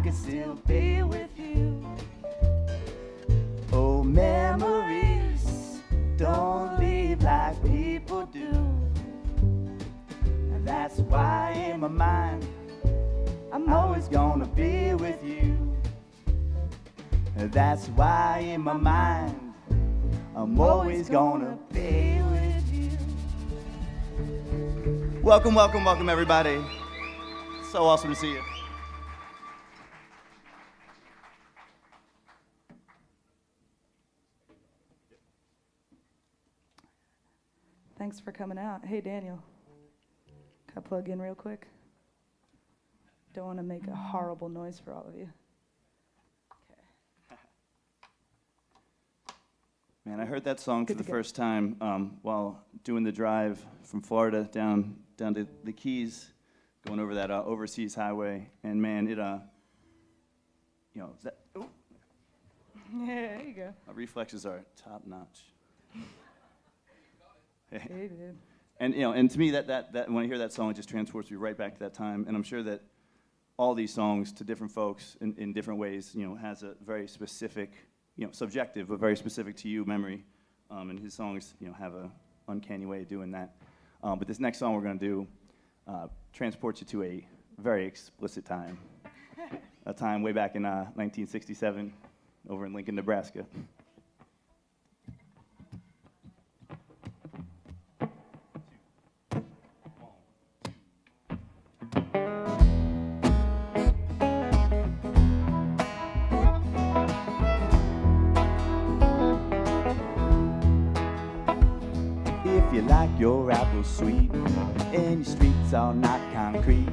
could still be with you. Oh, memories don't leave like people do. And that's why in my mind I'm always gonna be with you. And that's why in my mind I'm always gonna be with you. Welcome, welcome, welcome everybody. So awesome to see you. Thanks for coming out. Hey, Daniel. Can I plug in real quick? Don't want to make a horrible noise for all of you. Okay. Man, I heard that song for the first time while doing the drive from Florida down to the Keys, going over that overseas highway. And man, it that. Ooh. Yeah, there you go. My reflexes are top notch. Hey, dude. And and to me, that when I hear that song, it just transports me right back to that time. And I'm sure that all these songs, to different folks in different ways, has a very specific, subjective but very specific to you memory. And his songs, have a uncanny way of doing that. But this next song we're going to do transports you to a very explicit time, a time way back in 1967, over in Lincoln, Nebraska. If you like your apples sweet and your streets are not concrete,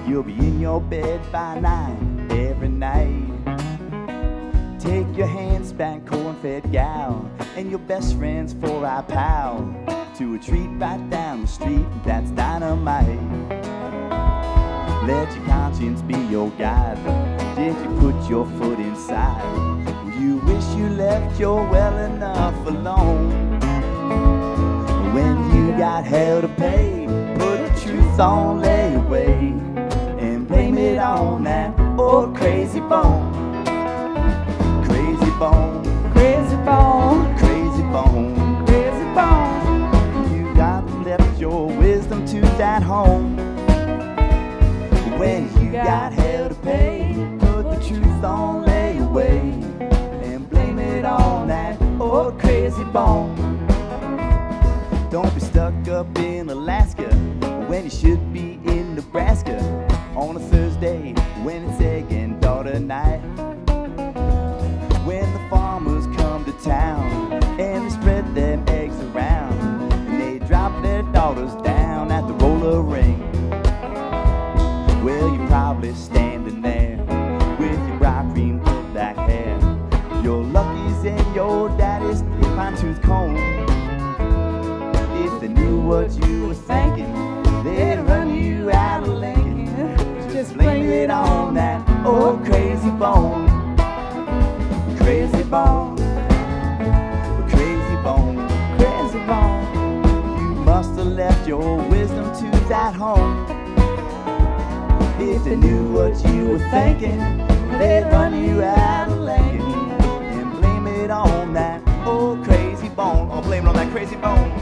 you'll be in your bed by 9 every night. Take your hand-span corn-fed gal and your best friend's 4-eye pal to a treat right down the street that's dynamite. Let your conscience be your guide. Did you put your foot inside? You wish you left your well enough alone. When you got hell to pay, put the truth on layaway and blame it on that old crazy bone. Crazy bone, Crazy bone, crazy bone, crazy bone. you got left your wisdom to that home. When you got hell to pay, put the truth on layaway and blame it on that old crazy bone. Don't be stuck up in Alaska when you should be in Nebraska on a Thursday when it's egg and daughter night. When the farmers come to town and they spread their eggs around and they drop their daughters down at the roller ring. Well, you're probably standing there with your bright green black hair, your luckies and your daddy's fine-tooth comb. If they knew what you were thinking, they'd run you out of Lincoln. Just blame it on that old crazy bone. Crazy bone, crazy bone, crazy bone. You must have left your wisdom to that home. If they knew what you were thinking, they'd run you out of Lincoln and blame it on that old crazy bone. Or blame it on that crazy bone.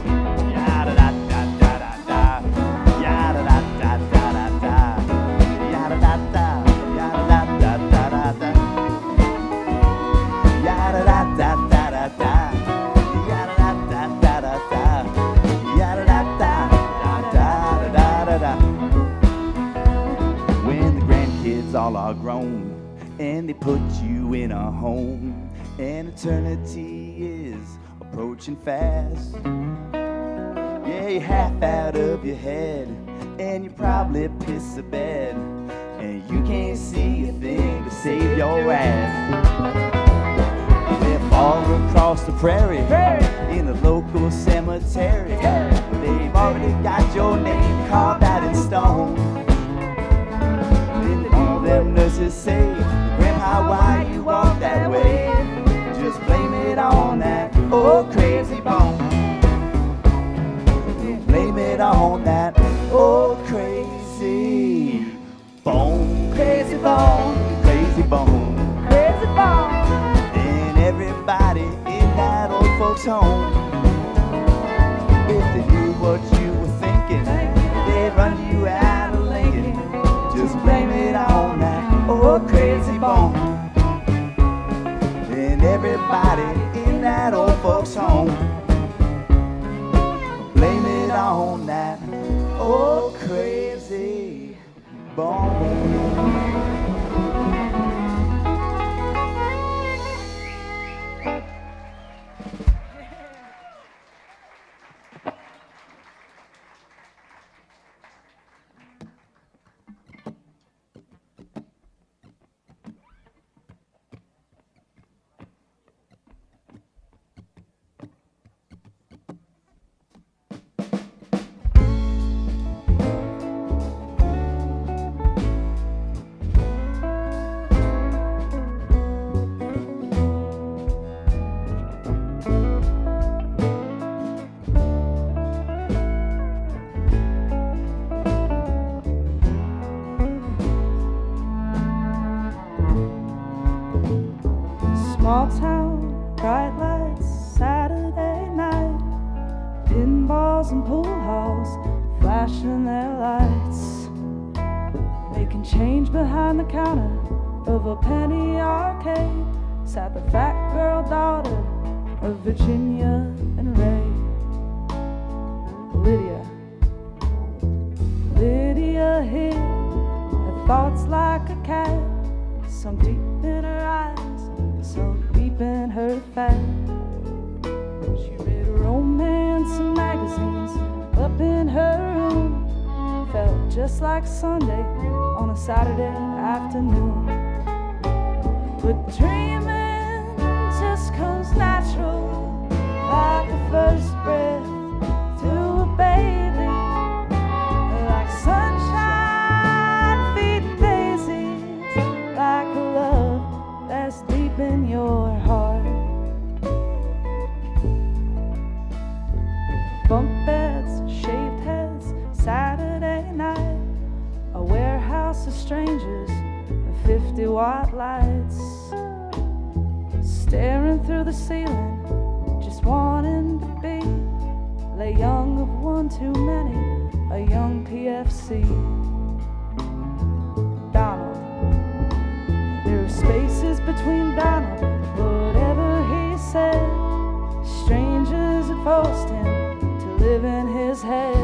When the grandkids all are grown and they put you in a home and eternity is approaching fast, yeah, you're half out of your head and you probably piss the bed and you can't see a thing to save your ass. They're all across the prairie in a local cemetery. They've already got your name carved out in stone. And all them nurses say, Grandpa, why you walk that way? Just blame it on that old crazy bone. Blame it on that old crazy bone. Crazy bone. Crazy oh crazy bone. And everybody in that old folks home blame it on that old crazy bone. Small town, bright lights, Saturday night, pinballs and pool halls, flashing their lights, making change behind the counter of a penny arcade, sat the fat girl daughter of Virginia and Ray. Lydia hid her thoughts like a cat, sunk deep in her eyes, sunk deep in her fat. She read romance and magazines up in her room, felt just like Sunday on a Saturday afternoon. But dreaming just comes natural, like the first breath to a baby, like sunshine feeding daisies, like a love that's deep in your heart. Bunk beds, shaved heads, Saturday night, a warehouse of strangers, 50-watt lights, staring through the ceiling, just wanting to be, lay young of one too many, a young PFC. Donald, there are spaces between Donald, whatever he said, strangers had forced him to live in his head.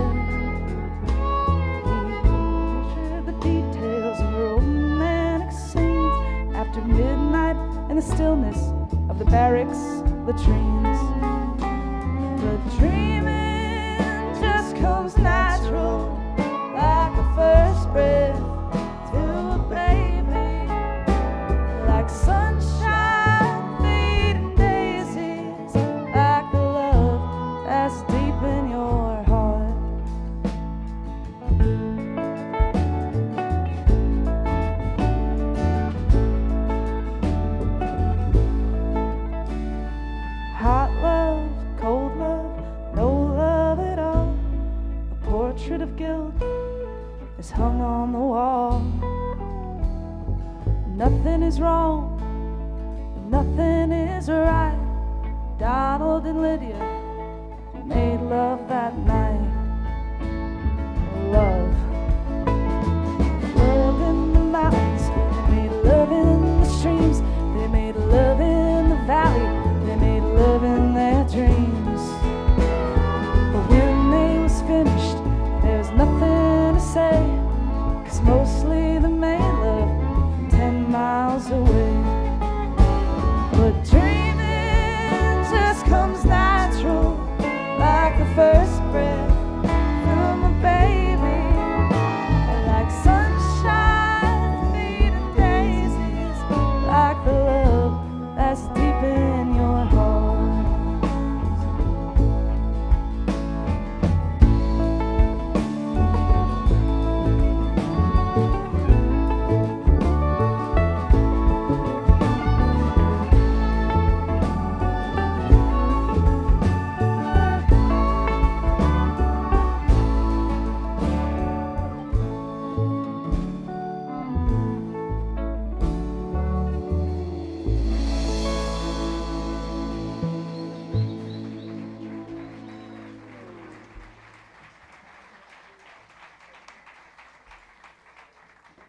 He pictured the details of romantic scenes after midnight in the stillness of the barracks latrines. But dreaming just comes natural, like a first breath to a baby, like sunshine feeding daisies, like the love that's deep in your heart. Hot love, cold love, no love at all. A portrait of guilt is hung on the wall. Nothing is wrong, nothing is right. Donald and Lydia made love that night. Love. Love in the mountains, they made love in the streams, they made love in the valley, they made love in their dreams. But when they was finished, there's nothing to say, 'cause mostly they made love 10 miles away. But dreaming just comes natural, like the first breath from a baby, like sunshine feeding daisies, like the love that's deep in your heart.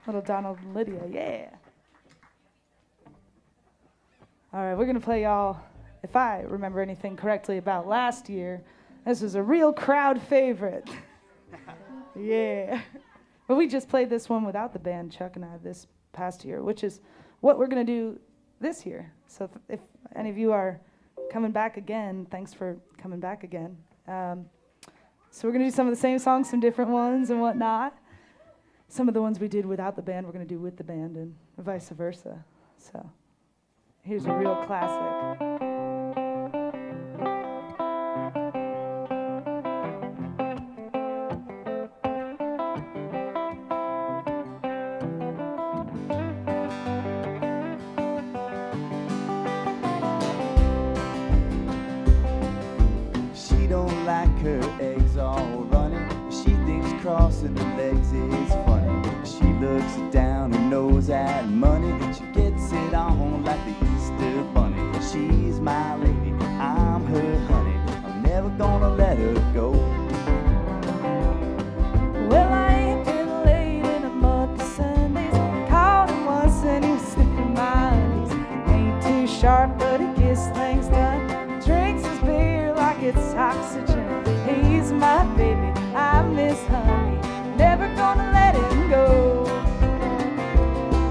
Little Donald and Lydia, yeah. All right, we're going to play y'all, if I remember anything correctly about last year, this was a real crowd favorite. Yeah. But we just played this one without the band, Chuck and I, this past year, which is what we're going to do this year. So if any of you are coming back again, thanks for coming back again. So we're going to do some of the same songs, some different ones and whatnot. Some of the ones we did without the band, we're going to do with the band and vice versa. So here's a real classic. She don't like her eggs all running. She thinks crossing her legs is funny. She looks down her nose at money. She gets it on like the Easter bunny. She's my lady, I'm her honey. I'm never gonna let her go. Well, I ain't been late in a month of Sundays. Called him once and he was sniffing my undies. Ain't too sharp, but he gets things done. Drinks his beer like it's oxygen. He's my baby, I'm his honey. Never gonna let him go.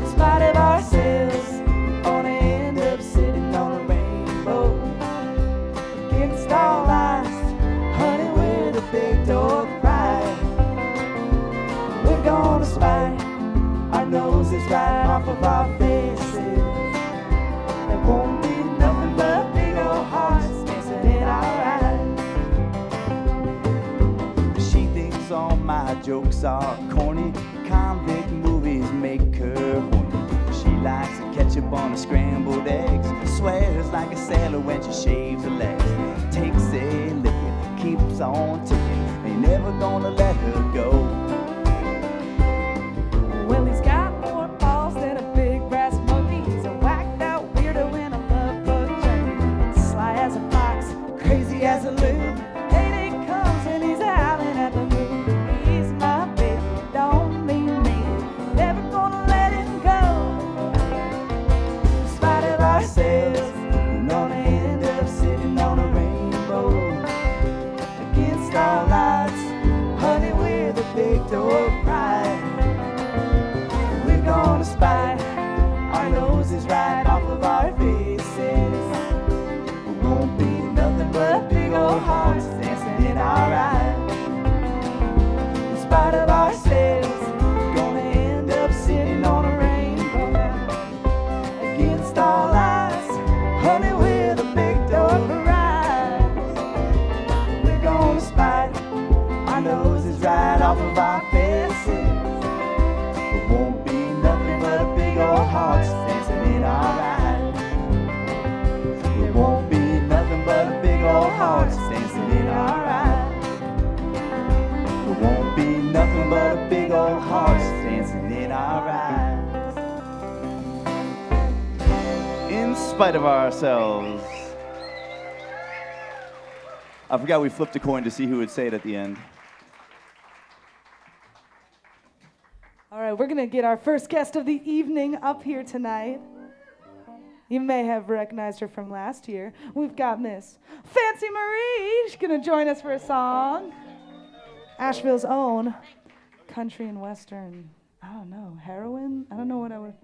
In spite of ourselves, gonna end up sitting on a rainbow. Against all odds, honey, we're the big dog pride. We're gonna spite our noses right off of our faces. There won't be nothing but big old hearts dancing in our eyes. She thinks all my jokes are corny. Convict movies make her horny. She likes the ketchup on her scrambled eggs. Swears like a sailor when she shaves her legs. Takes a licking, keeps on ticking. Ain't never gonna let her go. Well, he's got more balls than a big brass monkey. He's a whacked out weirdo and a love bug junkie. Sly as a fox, crazy as a loon. Payday comes and he's howling at the moon. He's my baby, don't mean me. Never gonna let him go. In spite of ourselves, we're gonna end up sitting on a rainbow. Against all odds, honey, we're the big dog pride. We're gonna spite our noses right off of our faces. We won't be nothing but big old hearts dancing in our eyes. In spite of ourselves, we're gonna end up sitting on a rainbow. Against all odds, honey, we're the big dog pride. We're gonna spite our noses right off of our faces. It won't be nothing but a big old hearts dancing in our eyes. It won't be nothing but a big old hearts dancing in our eyes. It won't be nothing but a big old hearts dancing in our eyes. In spite of ourselves. I forgot we flipped a coin to see who would say it at the end. All right, we're going to get our first guest of the evening up here tonight. You may have recognized her from last year. We've got Miss Fancy Marie. She's going to join us for a song. Asheville's own country and western, I don't know, heroine? I don't know what I would,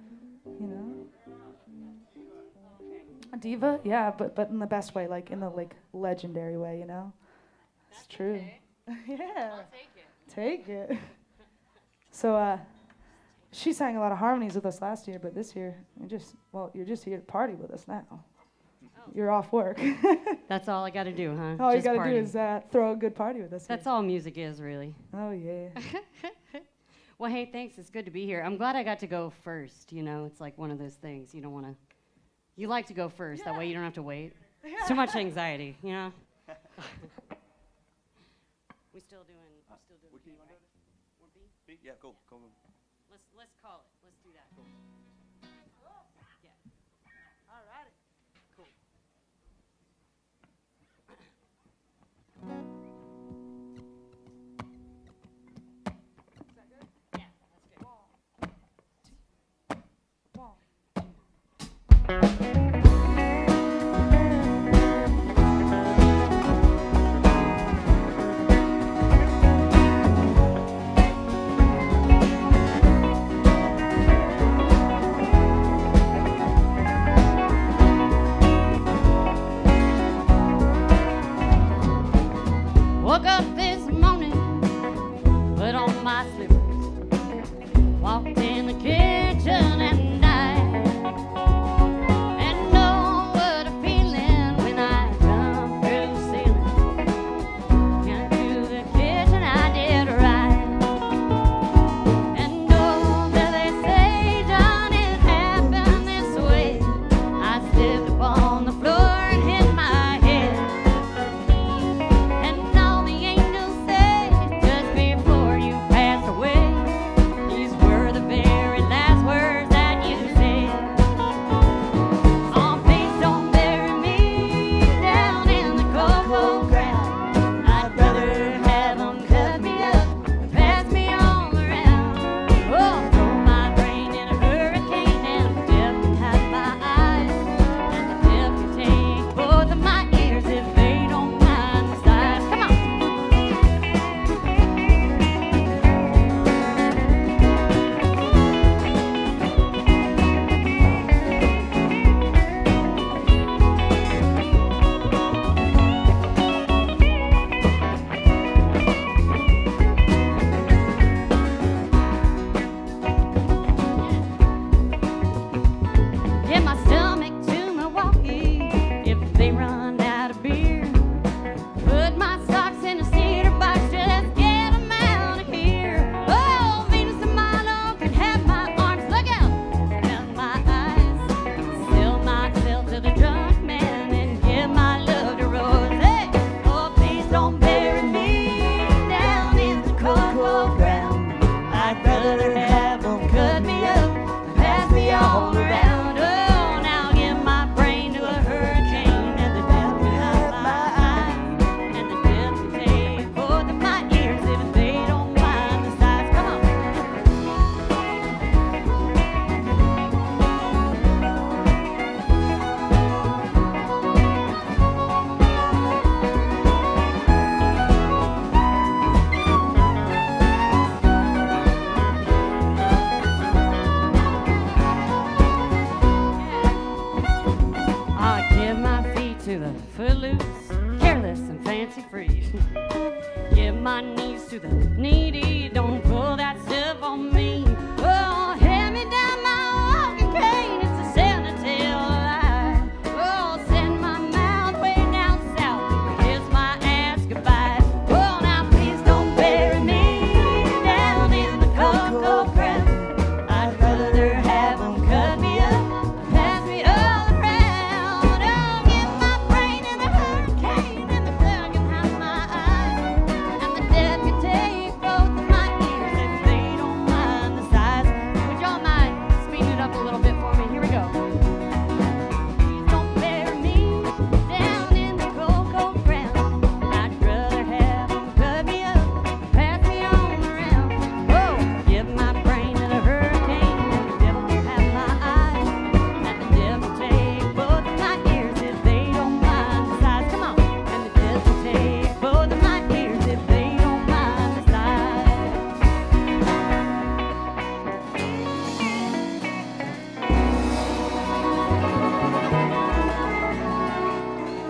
A diva? Yeah, but in the best way, like in the legendary way, It's true. Okay. Yeah. I'll take it. Take it. So, she sang a lot of harmonies with us last year, but this year, you're just here to party with us now. Oh. You're off work. That's all I got to do, huh? All you Just got to party. do is throw a good party with us. That's here. all music is, really. Oh, yeah. Well, hey, thanks. It's good to be here. I'm glad I got to go first. It's like one of those things. You don't want to. You like to go first. That way you don't have to wait. It's too much anxiety, We still doing. What key you want to do? We're B? B? Yeah, go. Let's call it. Let's do that. Yeah. All righty. Cool. Is that good? Yeah, that's good. One, two, one. fancy free. Give my knees to the needy, don't pull that stuff on me. Oh, hand me down my walking cane, it's a sanitary lie. Oh, send my mouth way down south, kiss my ass goodbye. Oh, now please don't bury me down in the cold, cold ground. I'd rather have them cut me up, pass me all around. Oh, get my brain in a hurricane, and the blood can have my eyes, and the dead can take both of my ears if they don't mind the size. Would y'all mind speeding it up a little bit for me? Here we go. Please don't bury me down in the cold, cold ground. I'd rather have them cut me up, pass me on around. Oh, give my brain in a hurricane, and the devil can have my eyes, and the devil take both of my ears if they don't mind the size. Come on. And the devil take both of my ears if they don't mind the size.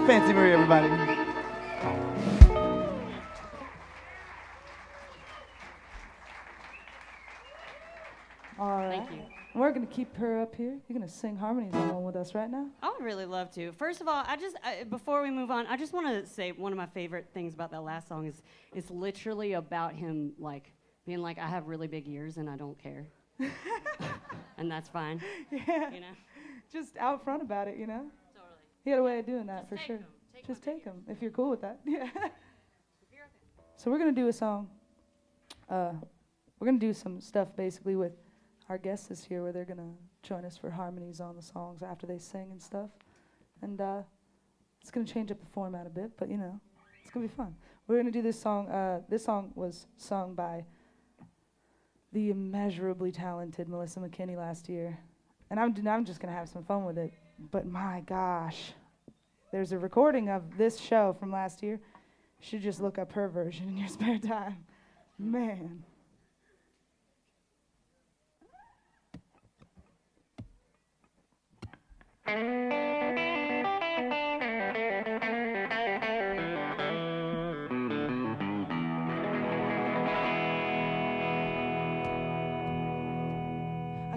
Fancy Marie, everybody. All right. Thank you. We're going to keep her up here. You're going to sing harmonies on one with us right now? I would really love to. First of all, before we move on, I just want to say one of my favorite things about that last song is it's literally about him like being like, I have really big ears and I don't care. And that's fine. Yeah. You know? Just out front about it, you know? Totally. He had a way of doing that, Just for take sure. 'em. Just take them, if you're cool with that. Yeah. If you're okay. So we're going to do a song. We're going to do some stuff basically with our guests this year where they're going to join us for harmonies on the songs after they sing and stuff. And it's going to change up the format a bit, but, you know, it's going to be fun. We're going to do this song. This song was sung by the immeasurably talented Melissa McKinney last year. And I'm just going to have some fun with it. But my gosh, there's a recording of this show from last year. You should just look up her version in your spare time. Man. I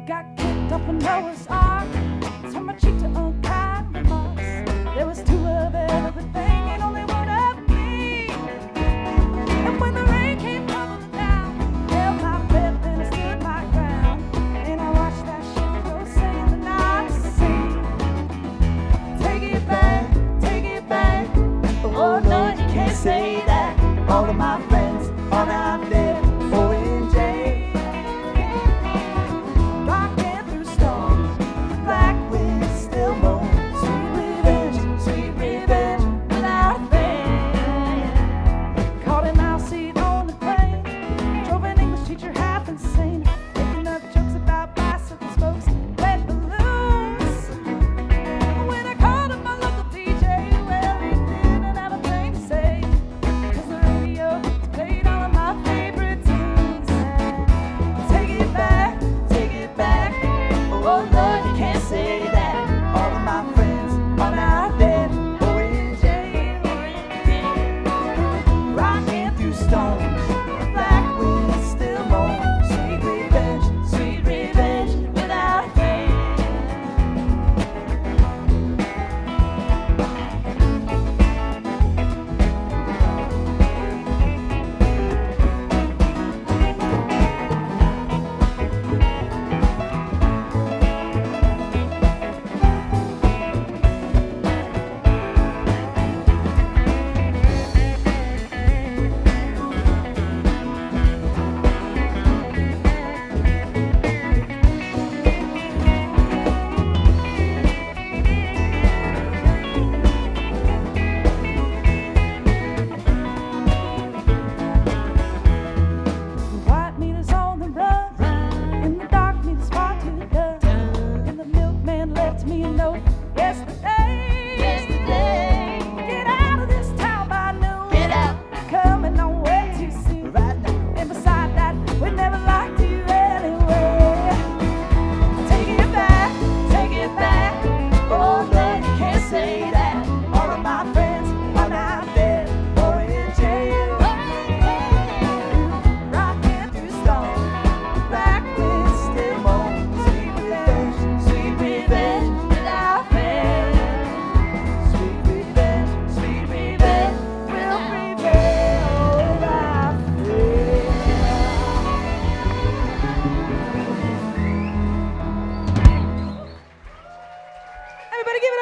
got kicked off a Noah's Ark, turned my cheek to unkind remarks. There was two of everything and only one of me. And when the rain came tumbling down, held my breath and I stood my ground. And I watched that ship go sailing out to sea. Take it back, oh no, you can't say that. All of my friends are now dead, O.N.J. Rocking through storms, black winds still moan. Sweet revenge,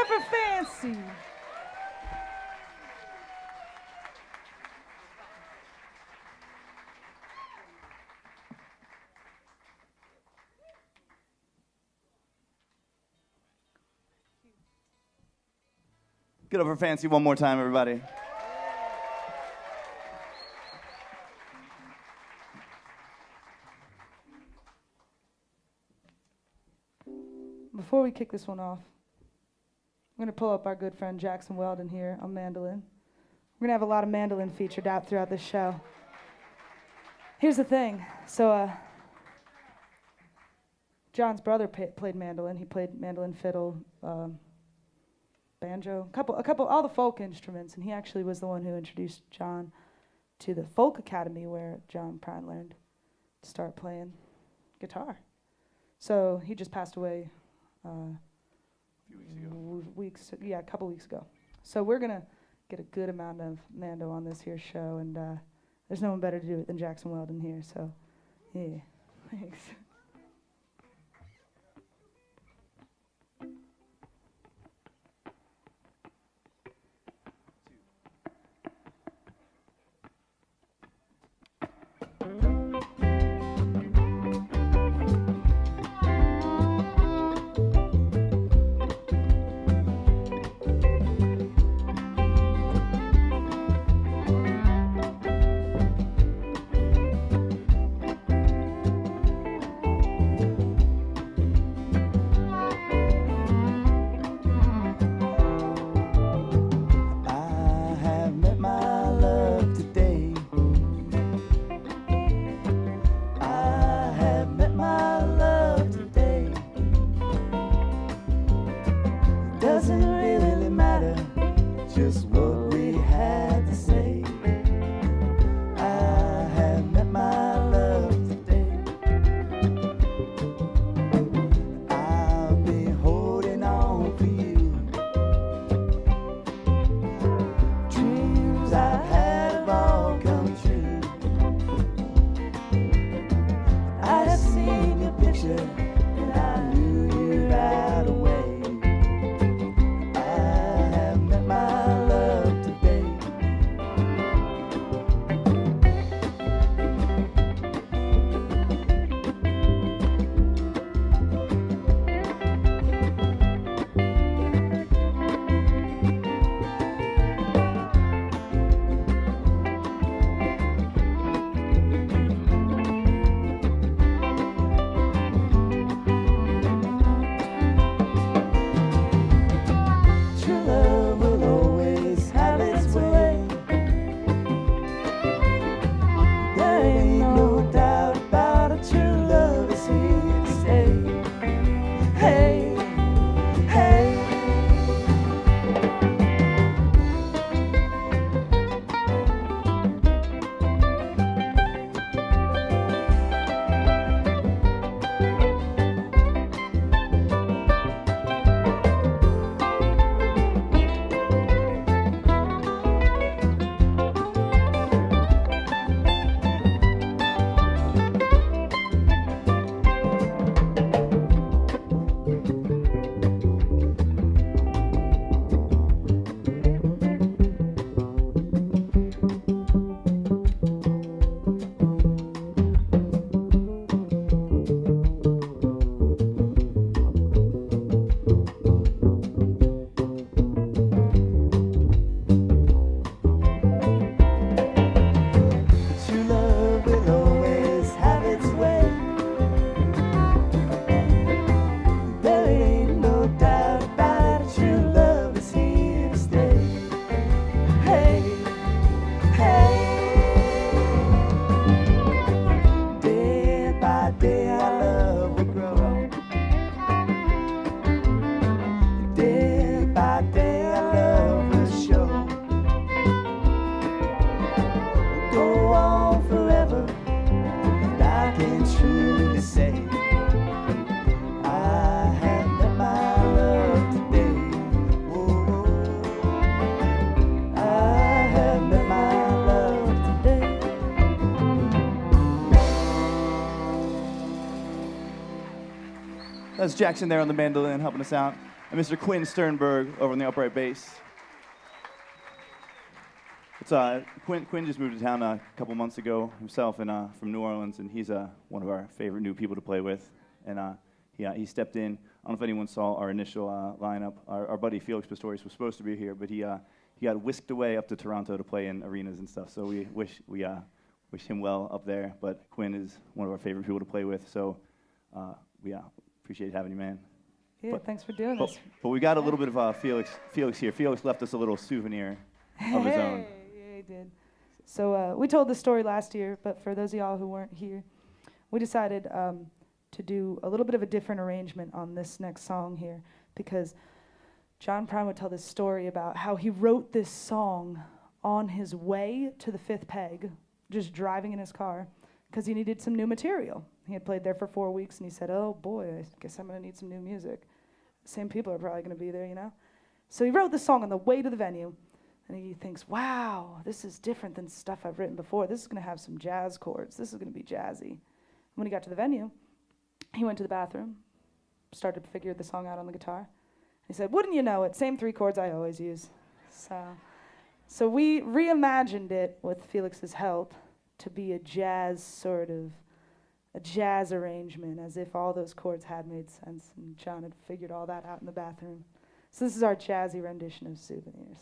for Fancy. Get over Fancy one more time, everybody. Before we kick this one off, I'm going to pull up our good friend Jackson Weldon here on mandolin. We're going to have a lot of mandolin featured out throughout this show. Here's the thing. So, John's brother played mandolin. He played mandolin, fiddle, banjo, a couple, all the folk instruments, and he actually was the one who introduced John to the folk academy where John Prine learned to start playing guitar. So he just passed away a couple weeks ago. So we're gonna get a good amount of mando on this here show, and there's no one better to do it than Jackson Weldon here. So, yeah, thanks. That's Jackson there on the mandolin helping us out. and Mr. Quinn Sternberg over on the upright bass. It's Quinn just moved to town a couple months ago himself, and from New Orleans, and he's one of our favorite new people to play with. And he stepped in. I don't know if anyone saw our initial lineup. Our buddy Felix Pistorius was supposed to be here, but he got whisked away up to Toronto to play in arenas and stuff. So we wish him well up there. But Quinn is one of our favorite people to play with. So we appreciate having you, man. Yeah, thanks for doing this. But we got a little bit of Felix here. Felix left us a little souvenir of his own. Yeah, he did. So we told this story last year, but for those of y'all who weren't here, we decided to do a little bit of a different arrangement on this next song here, because John Prine would tell this story about how he wrote this song on his way to the Fifth Peg, just driving in his car, because he needed some new material. He had played there for 4 weeks, and he said, oh boy, I guess I'm going to need some new music. Same people are probably going to be there, you know? So he wrote this song on the way to the venue, and he thinks, wow, this is different than stuff I've written before. This is going to have some jazz chords. This is going to be jazzy. When he got to the venue, he went to the bathroom, started to figure the song out on the guitar. He said, wouldn't you know it, same 3 chords I always use. So we reimagined it with Felix's help to be a jazz arrangement, as if all those chords had made sense, and John had figured all that out in the bathroom. So this is our jazzy rendition of Souvenirs.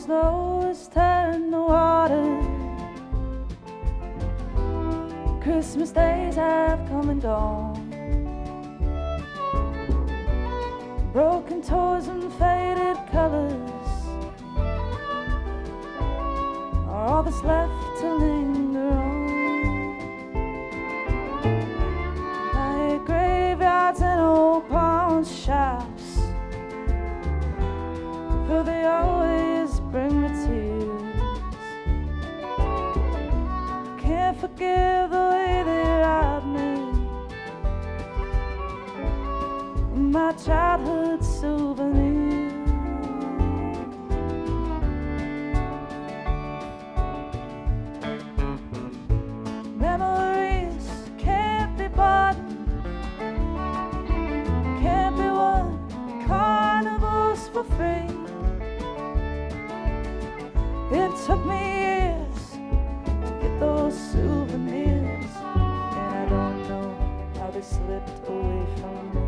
Snow has turned to water. Christmas days have come and gone. Broken toys and faded colors are all that's left to linger on. Like graveyards and old pawn shops, for they always bring me tears. Can't forgive the way they robbed me, my childhood souvenir. Memories can't be bought, can't be won, carnivals for free. It took me years to get those souvenirs, and I don't know how they slipped away from me.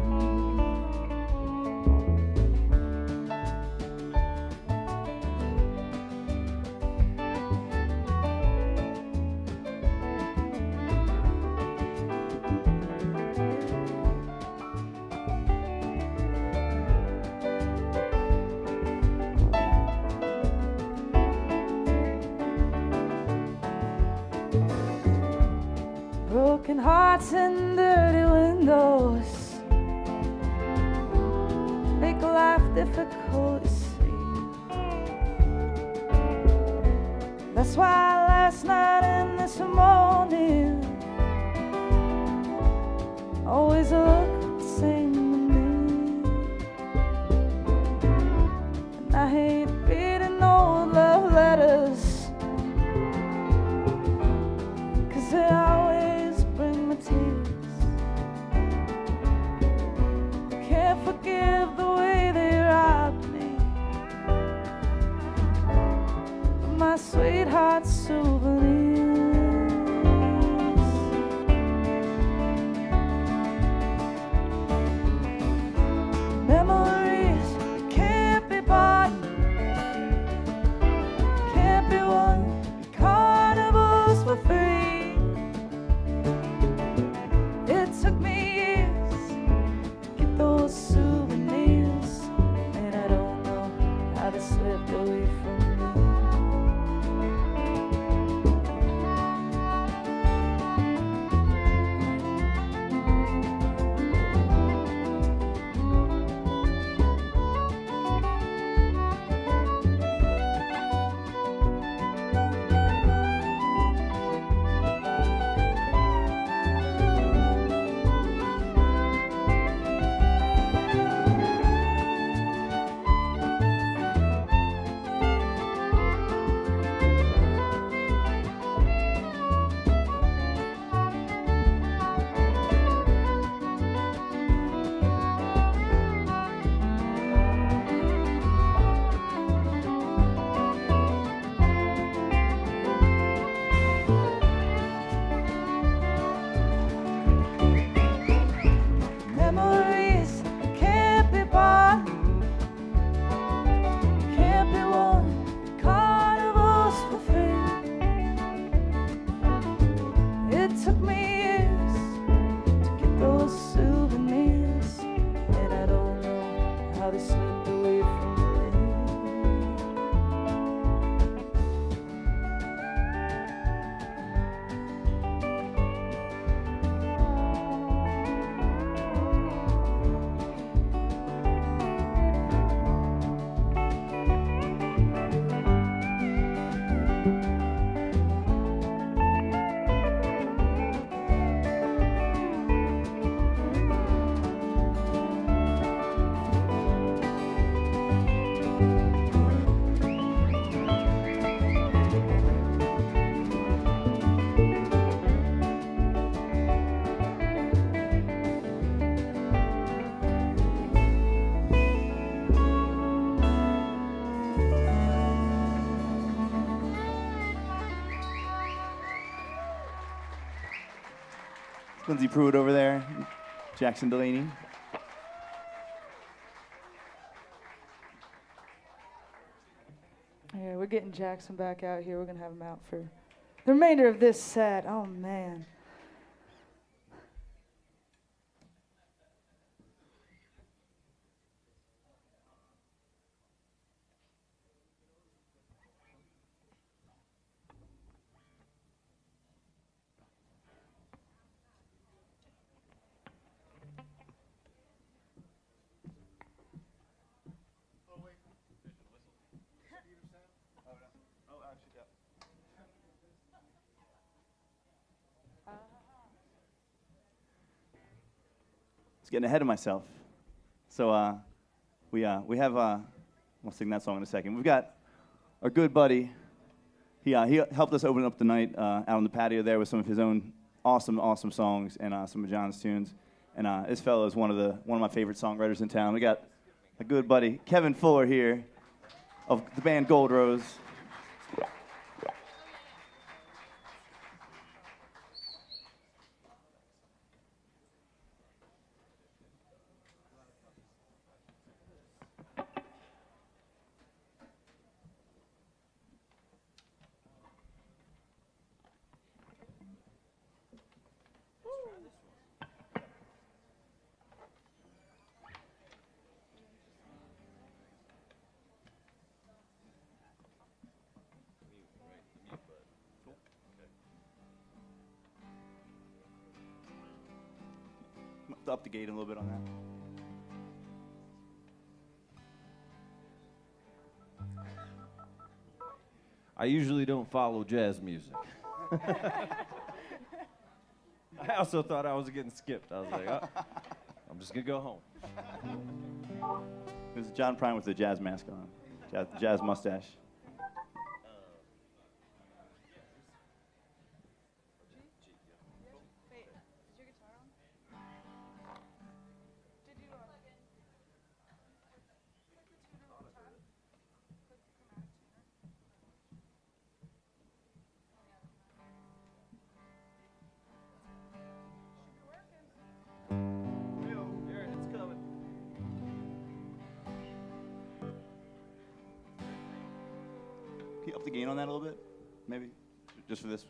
Broken hearts and dirty windows make life difficult to see. That's why last night and this morning always look the same to me. And I hate reading old love letters, 'cause they always bring me tears. Can't forgive the way they robbed me, my sweetheart's souvenirs. Memories can't be bought, can't be won, carnivals for free. It took me years to get those souvenirs, and I don't know how they slipped away from me. Lindsay Pruitt over there, Jackson Delaney. Yeah, we're getting Jackson back out here. We're going to have him out for the remainder of this set. Oh, man. Getting ahead of myself. So we have we'll sing that song in a second. We've got our good buddy. He helped us open up the night out on the patio there with some of his own awesome songs and some of John's tunes. And this fellow is one of my favorite songwriters in town. We got a good buddy, Kevin Fuller here of the band Gold Rose. Up the gate a little bit on that. I usually don't follow jazz music. I also thought I was getting skipped. I was like, oh, I'm just going to go home. This is John Prine with the jazz mask on, jazz mustache. Can you up the gain on that a little bit? Maybe? Just for this?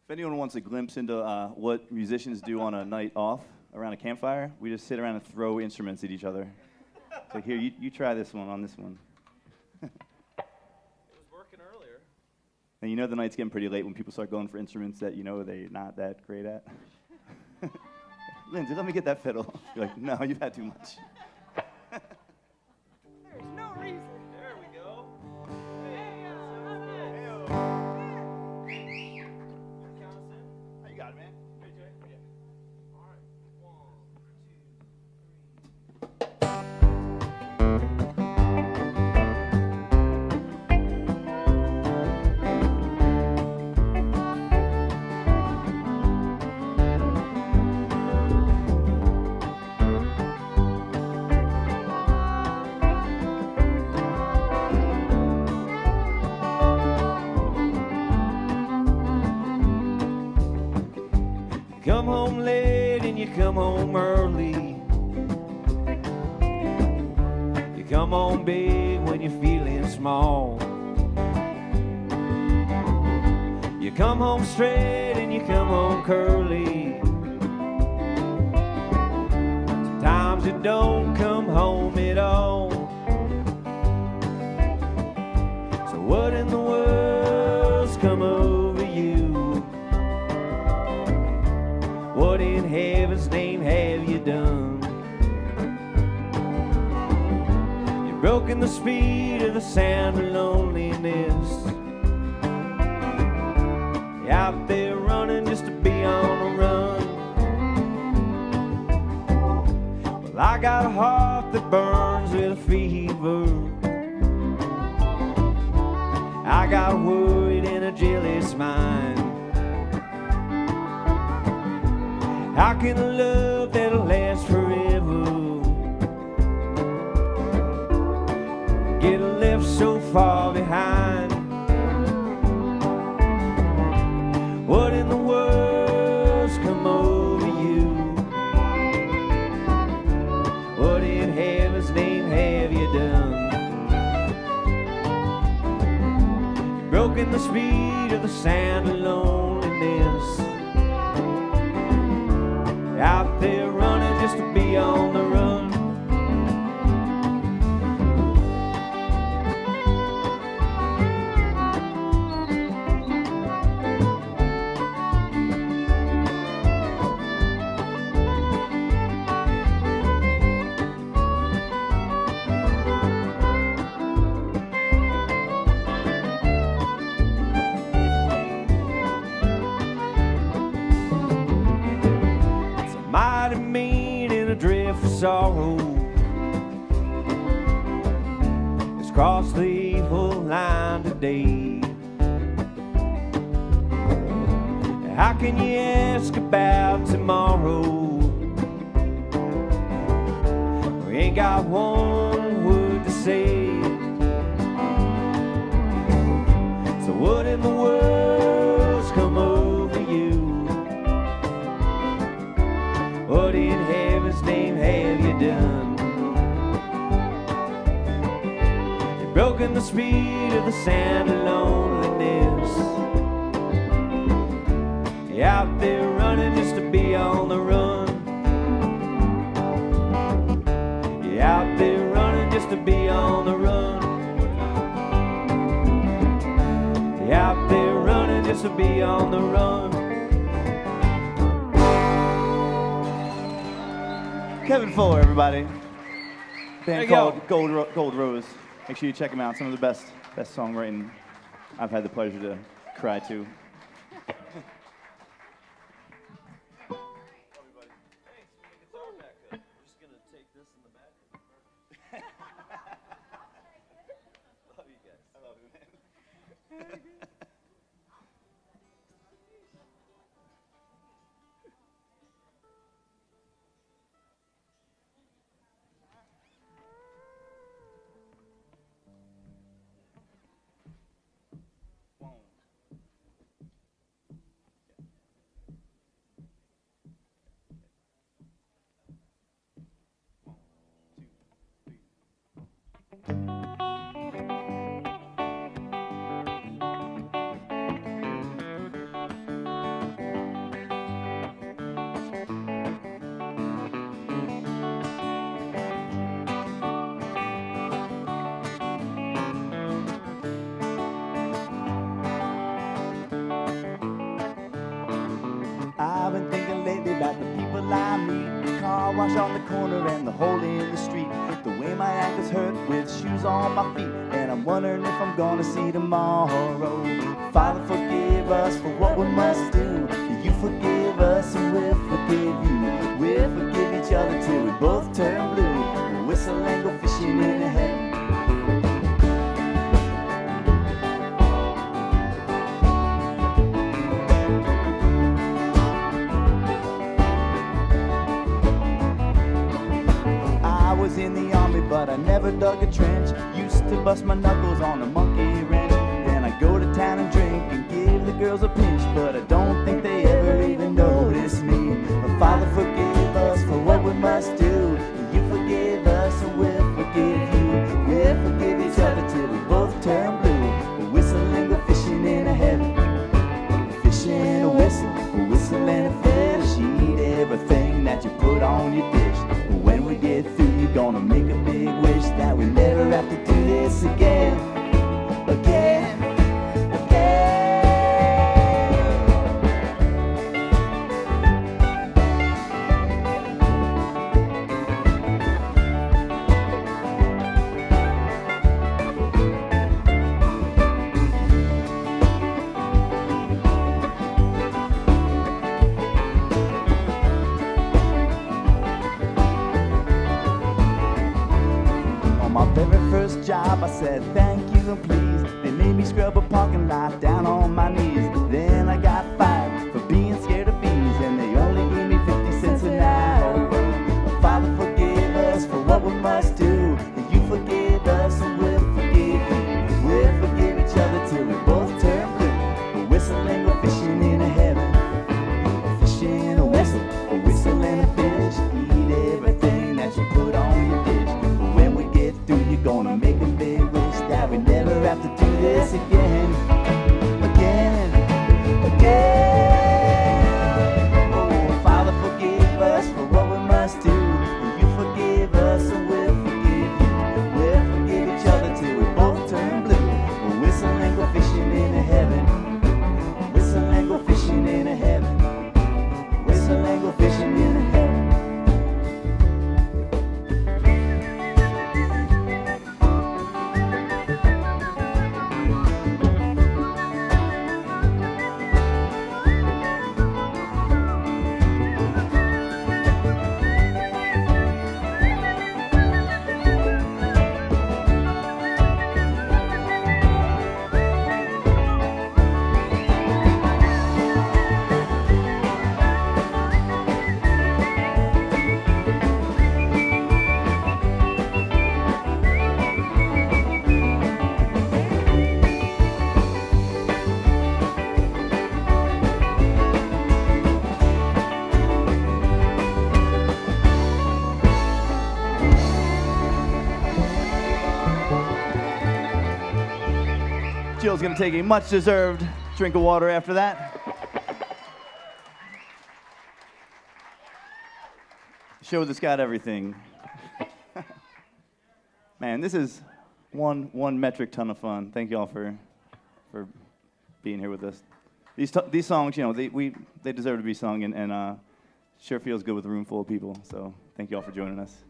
If anyone wants a glimpse into what musicians do on a night off around a campfire, we just sit around and throw instruments at each other. So here, you try this one on this one. It was working earlier. And you know the night's getting pretty late when people start going for instruments that you know they're not that great at. Lindsay, let me get that fiddle. You're like, no, you've had too much. There's no reason. There we go. You got it, man. All right. 1, 2, 3. Come home late and you come home early. You come home big when you're feeling small. You come home straight and you come home curly. Sometimes you don't come home at all. So what in the world's come over you? What in heaven's name have you done? You've broken the speed of the sound of loneliness. You're out there running just to be on the run. Well, I got a heart that burns with a fever. I got worried and a jealous mind. How can a love that'll last forever get left so far behind? What in the world's come over you? What in heaven's name have you done? You've broken the speed of the sound of loneliness, out there running just to be on the run. Mighty mean in a drift of sorrow, it's crossed the evil line today. How can you ask about tomorrow? We ain't got one word to say. So what in the world's come over you? What in heaven's name have you done? You've broken the speed of the sound of loneliness, you're out there running just to be on the run. You're out there running just to be on the run. You're out there running just to be on the run. Kevin Fuller, everybody. There Band you called Gold Rose. Make sure you check them out. Some of the best songwriting I've had the pleasure to cry to. I've been thinking lately about the people I meet, the car wash on the corner and the hole in the street, the way my ankles hurt with shoes on my feet, and I'm wondering if I'm gonna see tomorrow. Father, forgive us for what we must do. You forgive us and we'll forgive you. We'll forgive each other till we both turn blue. We'll whistle and go fishing in the heaven. In the army, but I never dug a trench. Used to bust my knuckles on a monkey wrench. Then I go to town and drink and give the girls a pinch, but I don't think they ever even notice me. But Father, forgive us for what we must do. You forgive us and we'll forgive you. We'll forgive each other till we both turn blue. We'll whistle and go fishing in a heaven. Fishing a whistle, a whistle and a fish. You eat everything that you put on your dish. When we get through, you're gonna make a big wish that we never have to do this again. Again. Job, I said thank you and please. They made me scrub a parking lot down on on my knees. Then I got fired for being scared of bees, and they only gave me 50 cents an hour. Father, forgive us for what we must do, and you forgive us and we'll forgive you. We'll forgive each other till we both turn blue. We're whistling, we're fishing in a heaven. Fishing a whistle and a fish. Eat everything that you put on your dish. But when we get through, you're gonna make a big wish that we never have to do this again. Oh, Father, forgive us for what we must do. And you forgive us and we'll forgive you. We'll forgive each other till we both turn blue. We'll whistle and go fishing in a heaven. Whistle and go fishing in a heaven. Whistle and go fishing in a heaven. Jill's gonna take a much-deserved drink of water after that. Show that's got everything. Man, this is one metric ton of fun. Thank y'all for being here with us. These songs, you know, they deserve to be sung, and sure feels good with a room full of people. So thank y'all for joining us.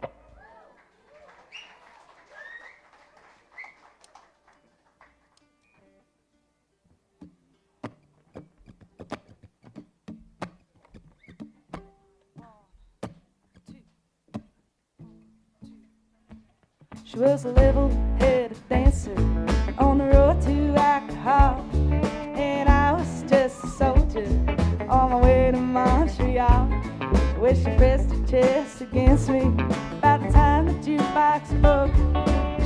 She was a level-headed dancer on the road to alcohol, and I was just a soldier on my way to Montreal, where she pressed her chest against me. By the time the jukebox spoke,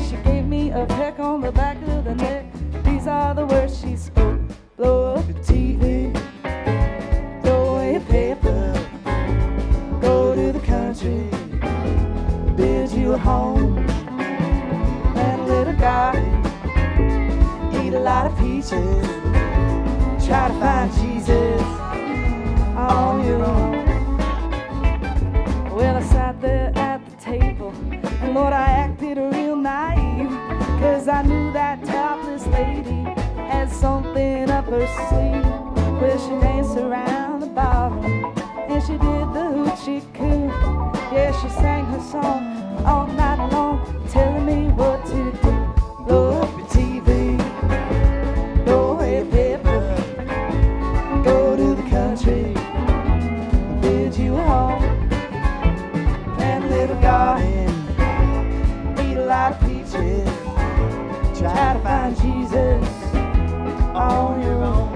she gave me a peck on the back of the neck. These are the words she spoke: blow up your TV, throw away your paper, go to the country, build you a home, garden, eat a lot of peaches, try to find Jesus on your own. Well, I sat there at the table, and Lord, I acted real naive, 'cause I knew that topless lady had something up her sleeve. Well, she danced around the ballroom, and she did the hoochie coo. Yeah, she sang her song all night long, telling me what to do. Blow up your TV, throw away your paper, go to the country, build you a home, plant a little garden, eat a lot of peaches, try to find Jesus on your own.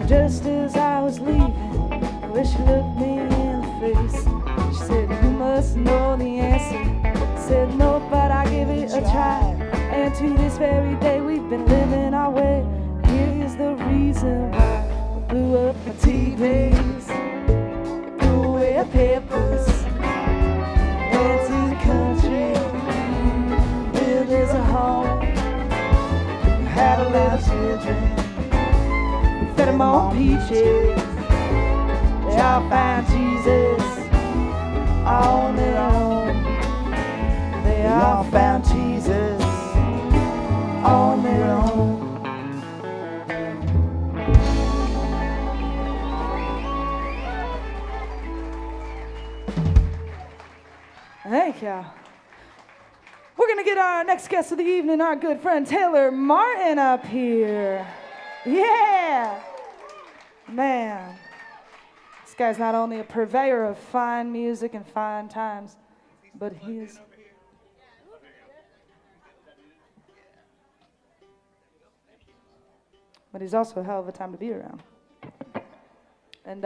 Just as I was leaving, I wish she looked me in the face. She said, you must know the answer. I said, no, but I give it a try. And to this very day, we've been living our way. Here is the reason why. I blew up my TVs, threw away our papers, went to the country, built us a home, had a lot of children, fed them on peaches. They all found Jesus on their own. They all found Jesus on their own. Thank you. We're going to get our next guest of the evening, our good friend Taylor Martin, up here. Yeah. Man. This guy's not only a purveyor of fine music and fine times, but he's... But he's also a hell of a time to be around. And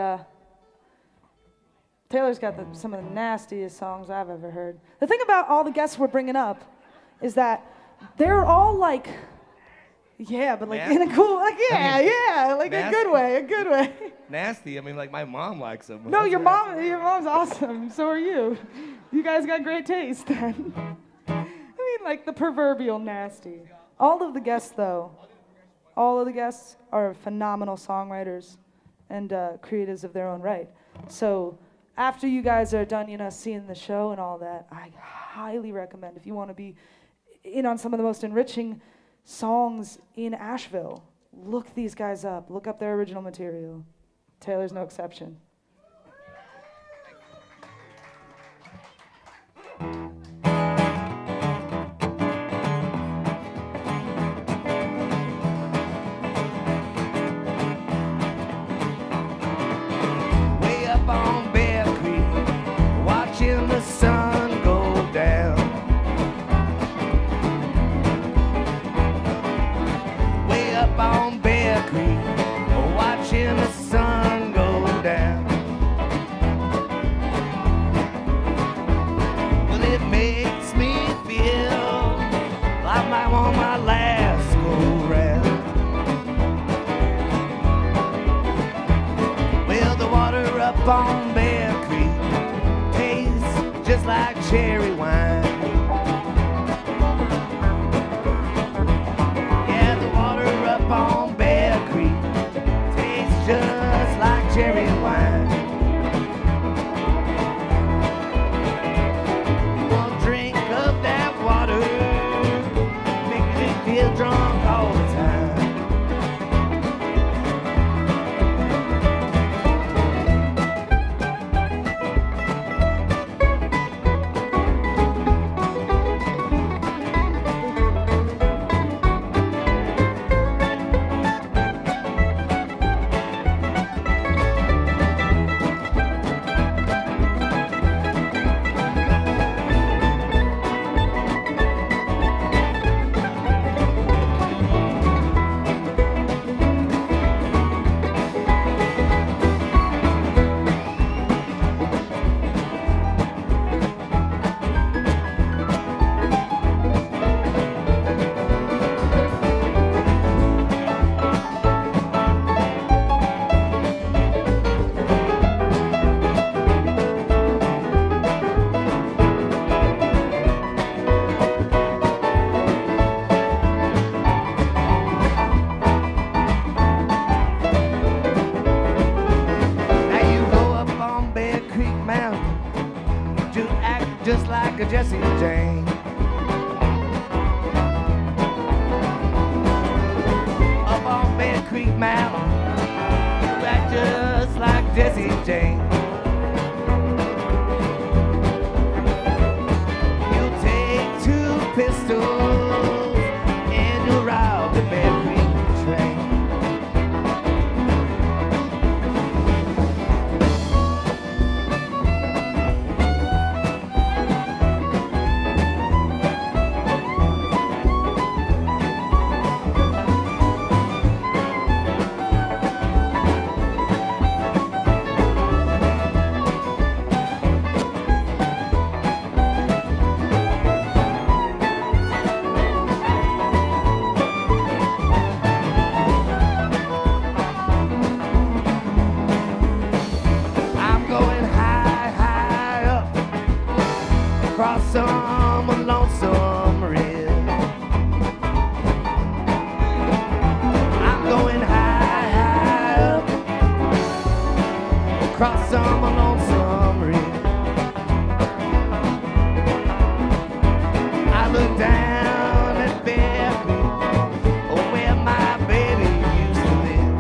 Taylor's got some of the nastiest songs I've ever heard. The thing about all the guests we're bringing up is that they're all like, yeah, but like in a cool, like like nasty. a good way. Nasty. I mean, like my mom likes them. No, your mom's awesome. So are you. You guys got great taste then. I mean, like the proverbial nasty. All of the guests, though, are phenomenal songwriters and creatives of their own right. So after you guys are done, seeing the show and all that, I highly recommend, if you want to be in on some of the most enriching songs in Asheville, look these guys up. Look up their original material. Taylor's no exception. On Bear Creek, tastes just like cherry wine. Yeah, the water up on Bear Creek tastes just like cherry wine. One drink of that water makes me feel drunk all the time. Jesse Jane. Up on Bear Creek Mountain, you act just like Jesse Jane. You'll take 2 pistols and you'll rob the Bear Creek train. Some lonesome ridge. I'm going high up across some lonesome ridge. I look down at Bear Creek, where my baby used to live.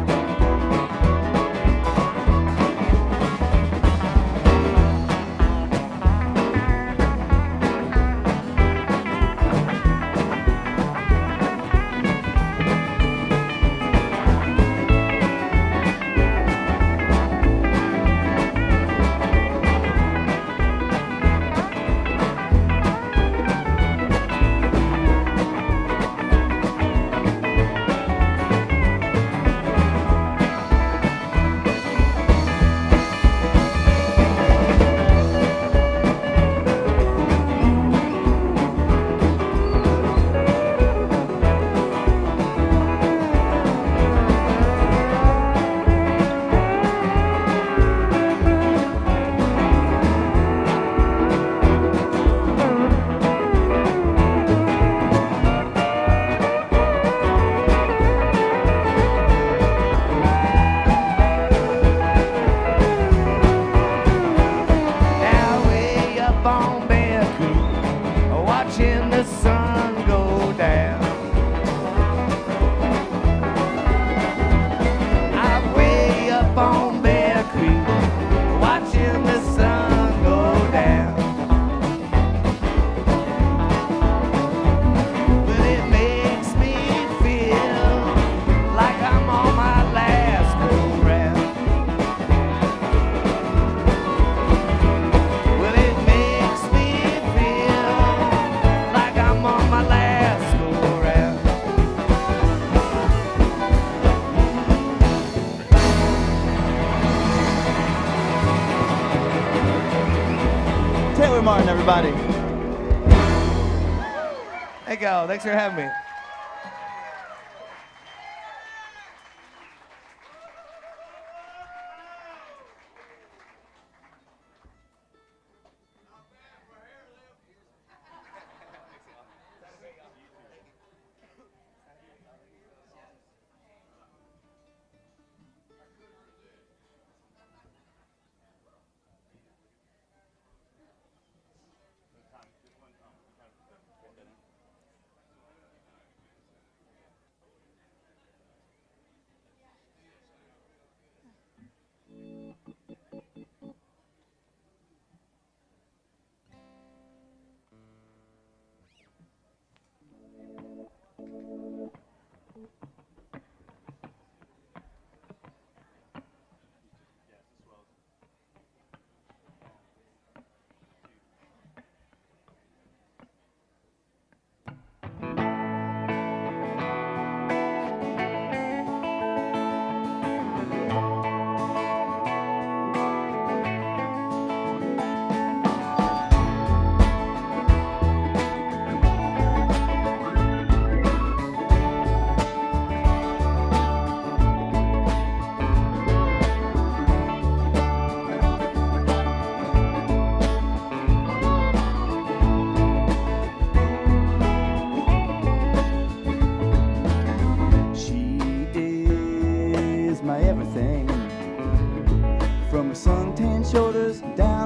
Martin, everybody. Hey, Gal, thanks for having me.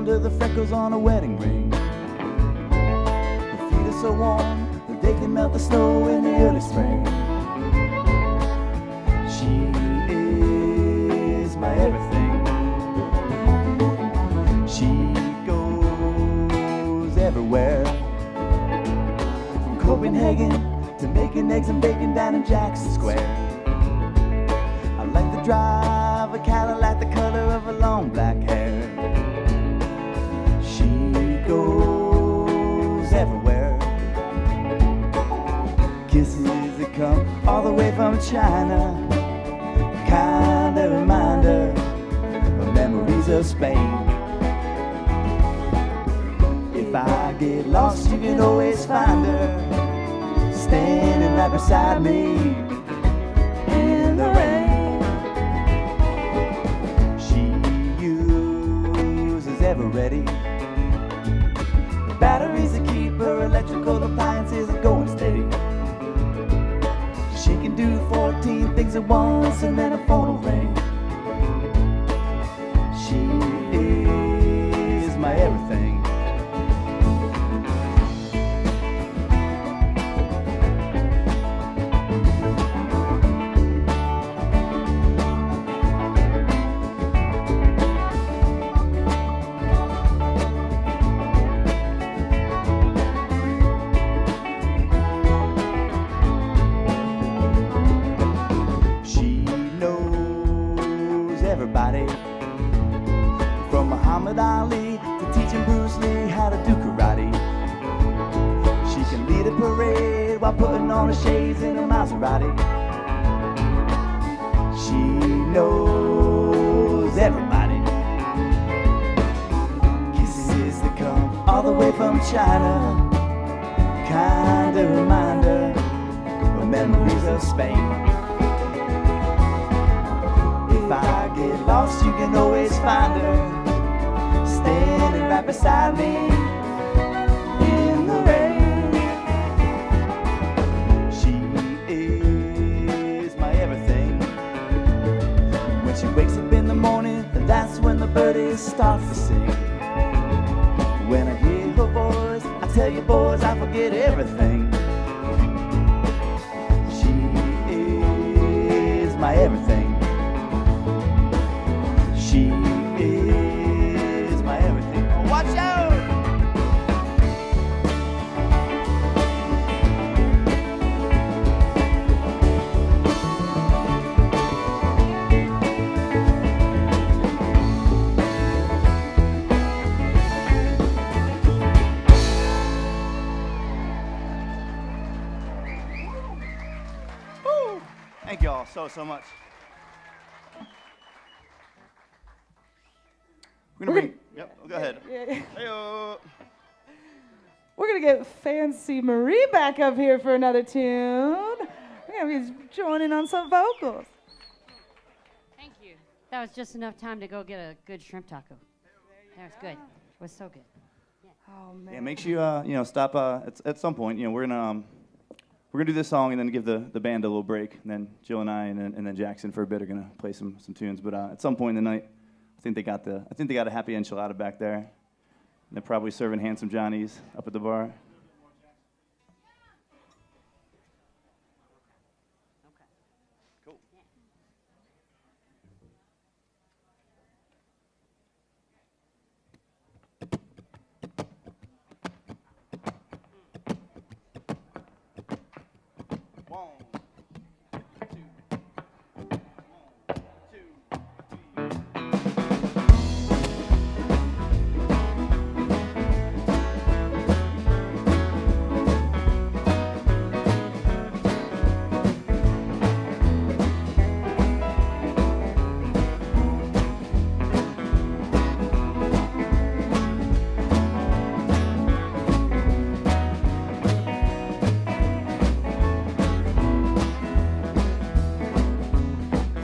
The freckles on a wedding ring. Her feet are so warm that they can melt the snow in the early spring. She is my everything. She goes everywhere, from Copenhagen to making eggs and bacon down in Jackson Square. I like to drive a Cadillac the color of her long black hair. Goes everywhere. Kisses that come all the way from China, kind of reminder of memories of Spain. If I get lost, you can always find her, standing right beside me in the rain. She uses Eveready, batteries that keep her electrical appliances going steady. She can do 14 things at once and then her phone will ring. She is my everything. From Muhammad Ali to teaching Bruce Lee how to do karate. She can lead a parade while putting on her shades in a Maserati. She knows everybody. Kisses that come all the way from China, kind of reminder of memories of Spain. If I get lost, you can always find her, standing right beside me in the rain. She is my everything. When she wakes up in the morning, that's when the birdies start to sing. When I hear her voice, I tell you boys, I forget everything. She is my everything. She is my everything. Oh, watch out! Woo! Thank you all so much. We're gonna bring. Yep. Go ahead. Yeah. Hey-o. We're going to get Fancy Marie back up here for another tune. We're going to be joining on some vocals. Thank you. That was just enough time to go get a good shrimp taco. That was good. It was so good. Oh, man. Yeah, make sure you stop at some point. We're gonna do this song and then give the band a little break. And then Jill and I and then Jackson for a bit are gonna play some tunes. But at some point in the night, I think they got a happy enchilada back there. And they're probably serving Handsome Johnny's up at the bar.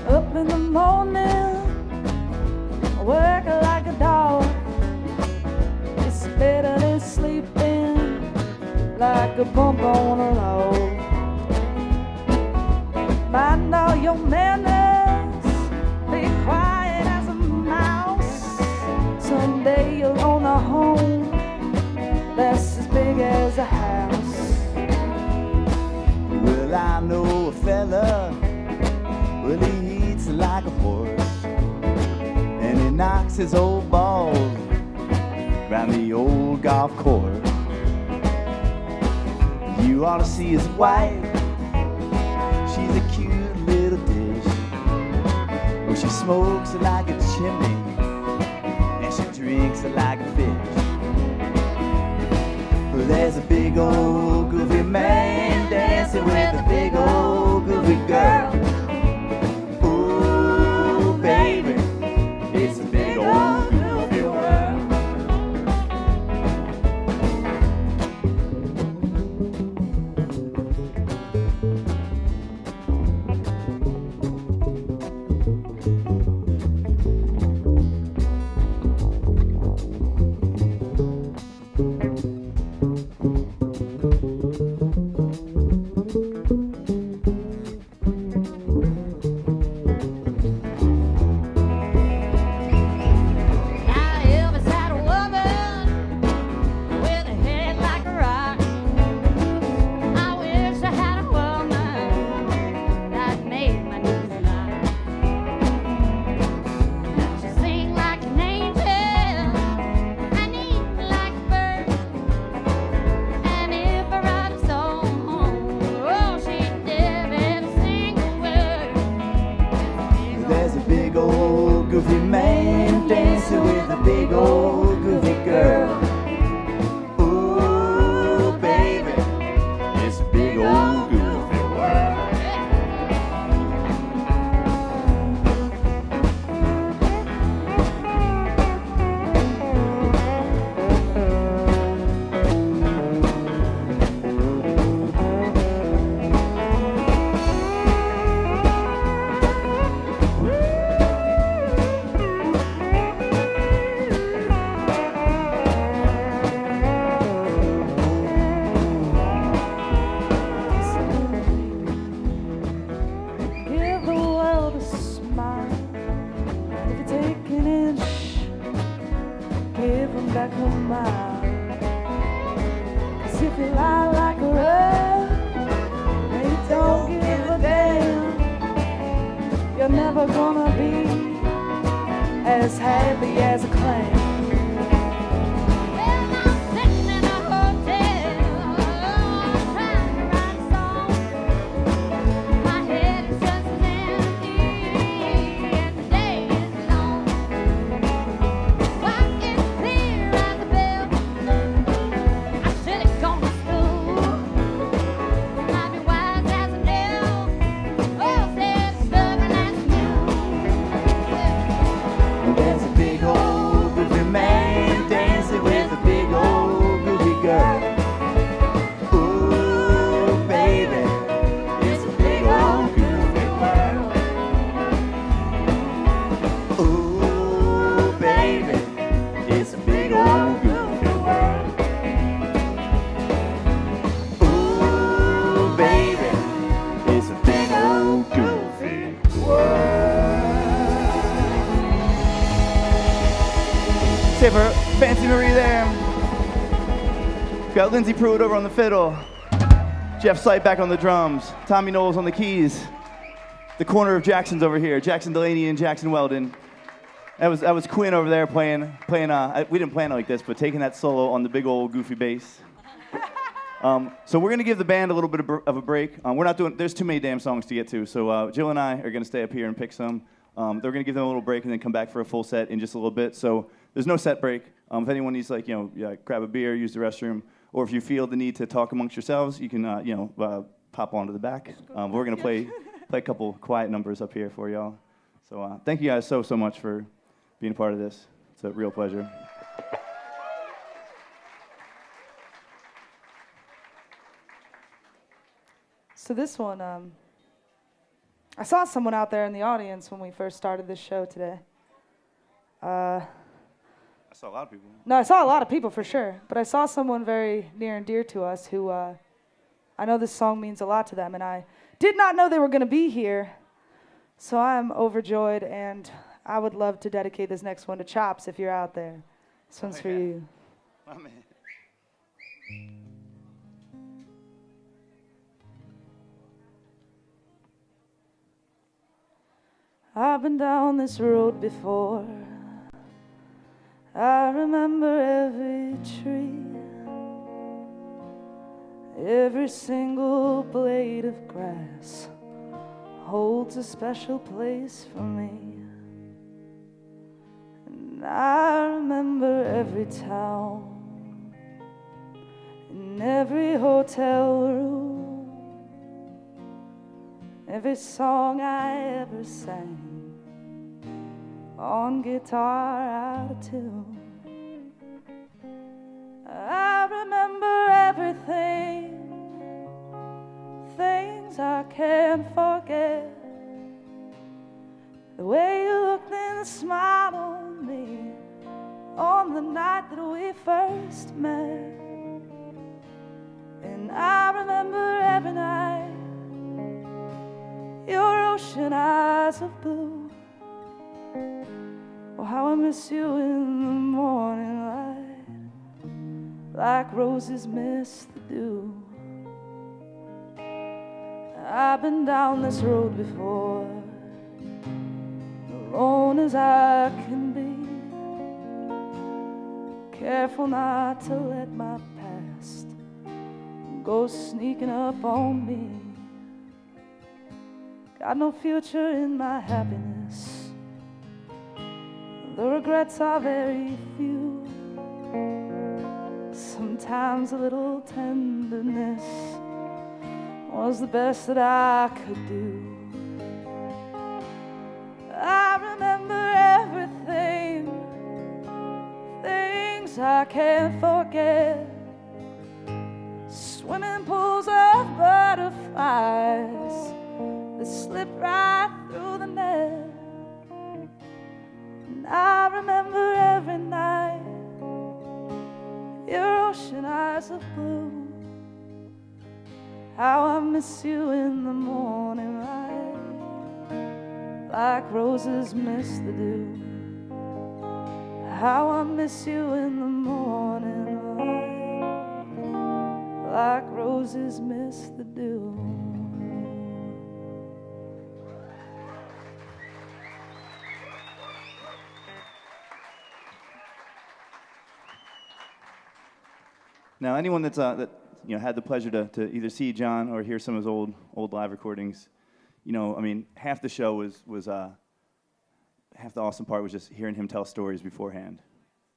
Up in the morning, work like a dog. It's better than sleeping like a bump on a log. Mind all your manners, be quiet as a mouse. Someday you'll own a home that's as big as a house. Well, I know a fella. Well, he eats like a horse, and he knocks his old balls around the old golf course. You ought to see his wife. She's a cute little dish. Well, she smokes like a chimney, and she drinks like a fish. Well, there's a big old goofy man dancing with a big old goofy girl. Baby, it's a big old goofy world. There's a big old say for Fancy Marie there. Got Lindsay Pruitt over on the fiddle. Jeff Sight back on the drums. Tommy Knowles on the keys. The corner of Jackson's over here. Jackson Delaney and Jackson Weldon. That was Quinn over there playing. We didn't plan it like this, but taking that solo on the big old goofy bass. So we're gonna give the band a little bit of a break. We're not doing. There's too many damn songs to get to. So Jill and I are gonna stay up here and pick some. They're gonna give them a little break and then come back for a full set in just a little bit. So there's no set break. If anyone needs grab a beer, use the restroom, or if you feel the need to talk amongst yourselves, you can pop onto the back. We're gonna play a couple quiet numbers up here for y'all. So thank you guys so much for being a part of this. It's a real pleasure. So this one, I saw someone out there in the audience when we first started this show today. I saw a lot of people. No, I saw a lot of people for sure, but I saw someone very near and dear to us who I know this song means a lot to them, and I did not know they were going to be here, so I'm overjoyed, and I would love to dedicate this next one to Chops if you're out there. This one's for you. Oh, man. I've been down this road before. I remember every tree, every single blade of grass holds a special place for me. And I remember every town and every hotel room, every song I ever sang on guitar out of tune. I remember everything, things I can't forget. The way you looked and smiled on me on the night that we first met. And I remember every night your ocean eyes of blue. Oh, how I miss you in the morning light, like roses miss the dew. I've been down this road before, alone as I can be, careful not to let my past go sneaking up on me. Got no future in my happiness, the regrets are very few. Sometimes a little tenderness was the best that I could do. I remember everything, things I can't forget. Swimming pools of butterflies that slip right through the net. And I remember every night your ocean eyes of blue. How I miss you in the morning light, like roses miss the dew. How I miss you in the morning light, like roses miss the dew. Now, anyone that's had the pleasure to either see John or hear some of his old live recordings, half the show was half the awesome part was just hearing him tell stories beforehand.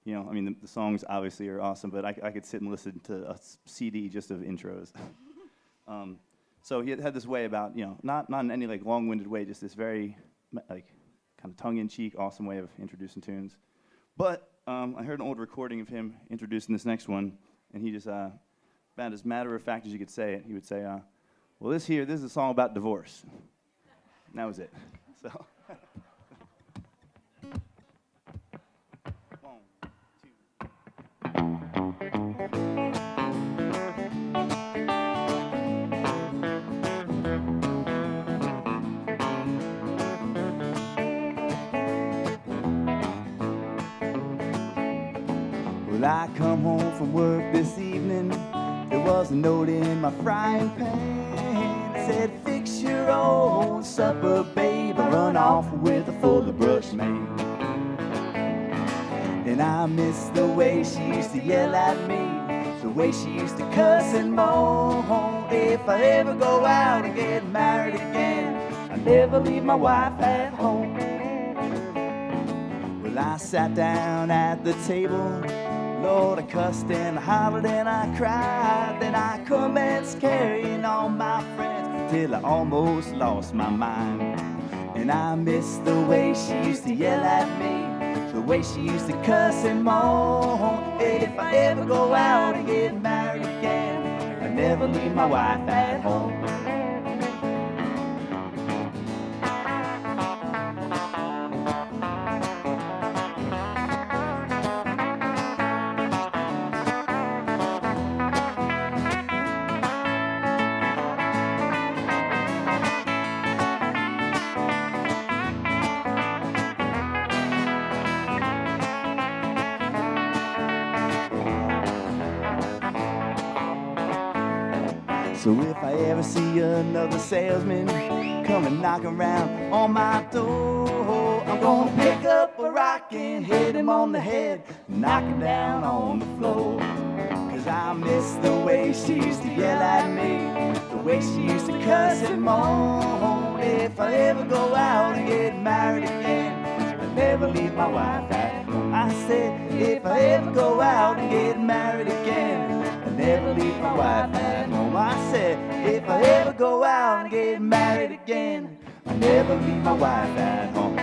The songs obviously are awesome, but I could sit and listen to a CD just of intros. So he had this way about, not in any long-winded way, just this very kind of tongue-in-cheek, awesome way of introducing tunes. But I heard an old recording of him introducing this next one, and he just, about as matter of fact as you could say it, he would say, well, this is a song about divorce. And that was it. So. Well, I come home from work this evening. There was a note in my frying pan. It said, fix your own supper, babe, or run off with a full of brush, man. And I miss the way she used to yell at me, the way she used to cuss and moan. If I ever go out and get married again, I never leave my wife at home. Well, I sat down at the table. Lord, I cussed and I hollered and I cried. Then I commenced carrying on my friends till I almost lost my mind. And I miss the way she used to yell at me, the way she used to cuss and moan. If I ever go out and get married again, I never leave my wife at home. So if I ever see another salesman coming knocking around on my door, I'm gonna pick up a rock and hit him on the head, knock him down on the floor. Cause I miss the way she used to yell at me, the way she used to cuss and moan. If I ever go out and get married again, I'll never leave my wife at home. I said, if I ever go out and get married again, I'll never leave my wife at home. I said, if I ever go out and get married again, I'll never leave my wife at home.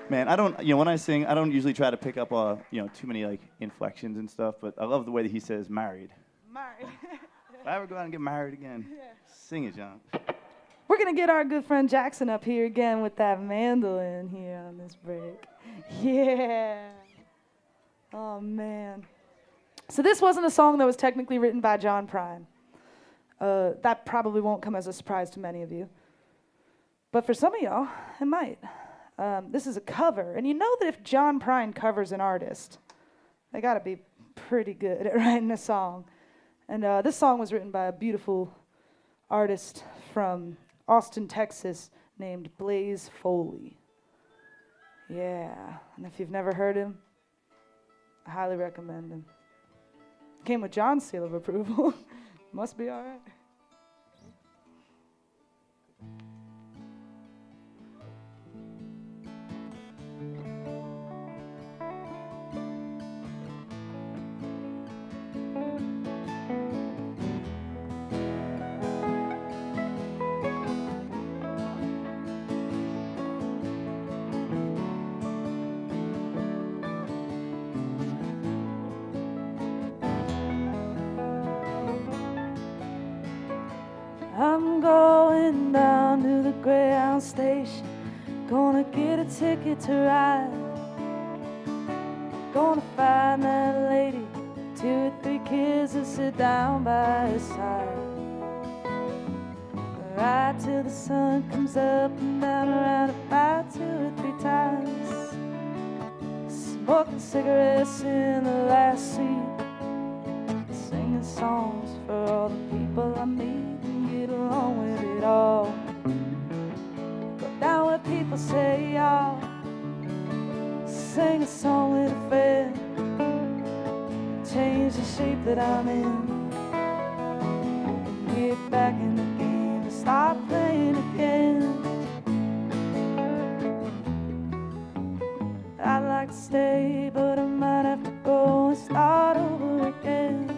Man, I don't, when I sing, I don't usually try to pick up, too many, inflections and stuff, but I love the way that he says married. Married. If I ever go out and get married again, sing it, John. We're going to get our good friend Jackson up here again with that mandolin here on this break. Yeah. Oh, man. So this wasn't a song that was technically written by John Prine. That probably won't come as a surprise to many of you. But for some of y'all, it might. This is a cover. And you know that if John Prine covers an artist, they got to be pretty good at writing a song. And this song was written by a beautiful artist from Austin, Texas, named Blaze Foley. Yeah, and if you've never heard him, I highly recommend him. Came with John's seal of approval. Must be all right. I'm going down to the Greyhound station, gonna get a ticket to ride. Gonna find that lady, 2 or 3 kids that sit down by her side. Right till the sun comes up and down around about 2 or 3 times. Smoking cigarettes in the last seat, singing songs for all the people I meet. Get along with it all. Go down where people say y'all. Sing a song with a friend. Change the shape that I'm in. Get back in the game and start playing again. I'd like to stay, but I might have to go and start over again.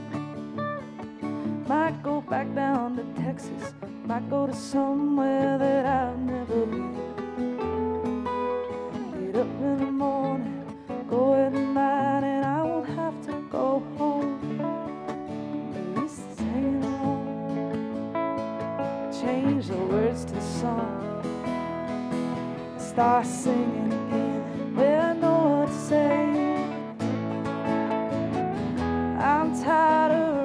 Might go back down to Texas, might go to somewhere that I've never been. Get up in the morning, go at night, and I won't have to go home. At least sing along, change the words to the song, start singing again where I know what to say. I'm tired of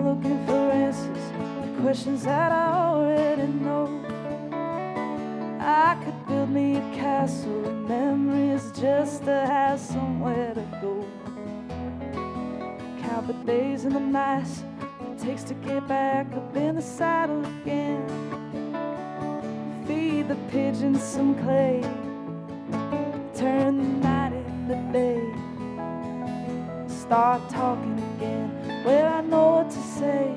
looking for answers to questions that I already know. castle of memories just to have somewhere to go. Count the days and the nights it takes to get back up in the saddle again. Feed the pigeons some clay, turn the night into day. Start talking again, well I know what to say.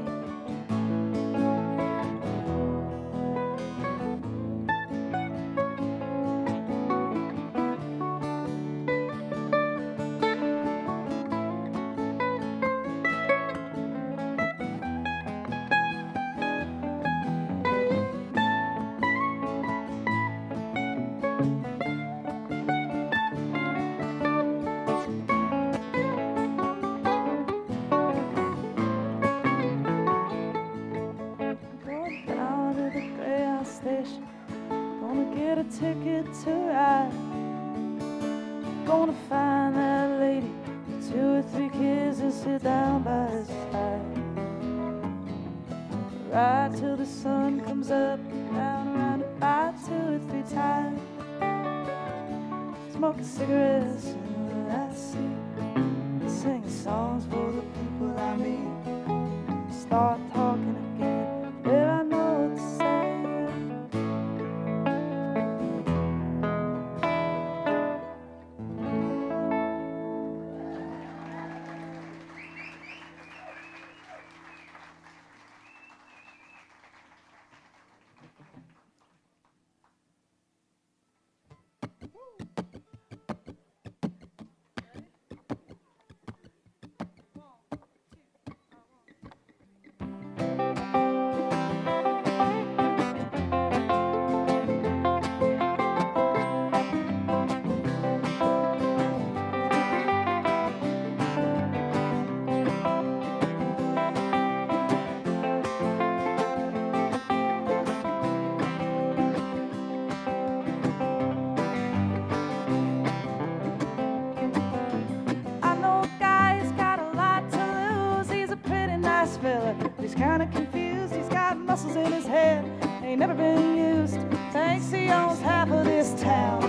Ticket to ride. Gonna find that lady with 2 or 3 kids and sit down by his side. Ride till the sun comes up, down around about 2 or 3 times. Smoking cigarettes in that seat, singing songs for the people I meet. Start talking again, well I know what to say. He's kinda confused, he's got muscles in his head, ain't never been used. Thinks he owns half of this town.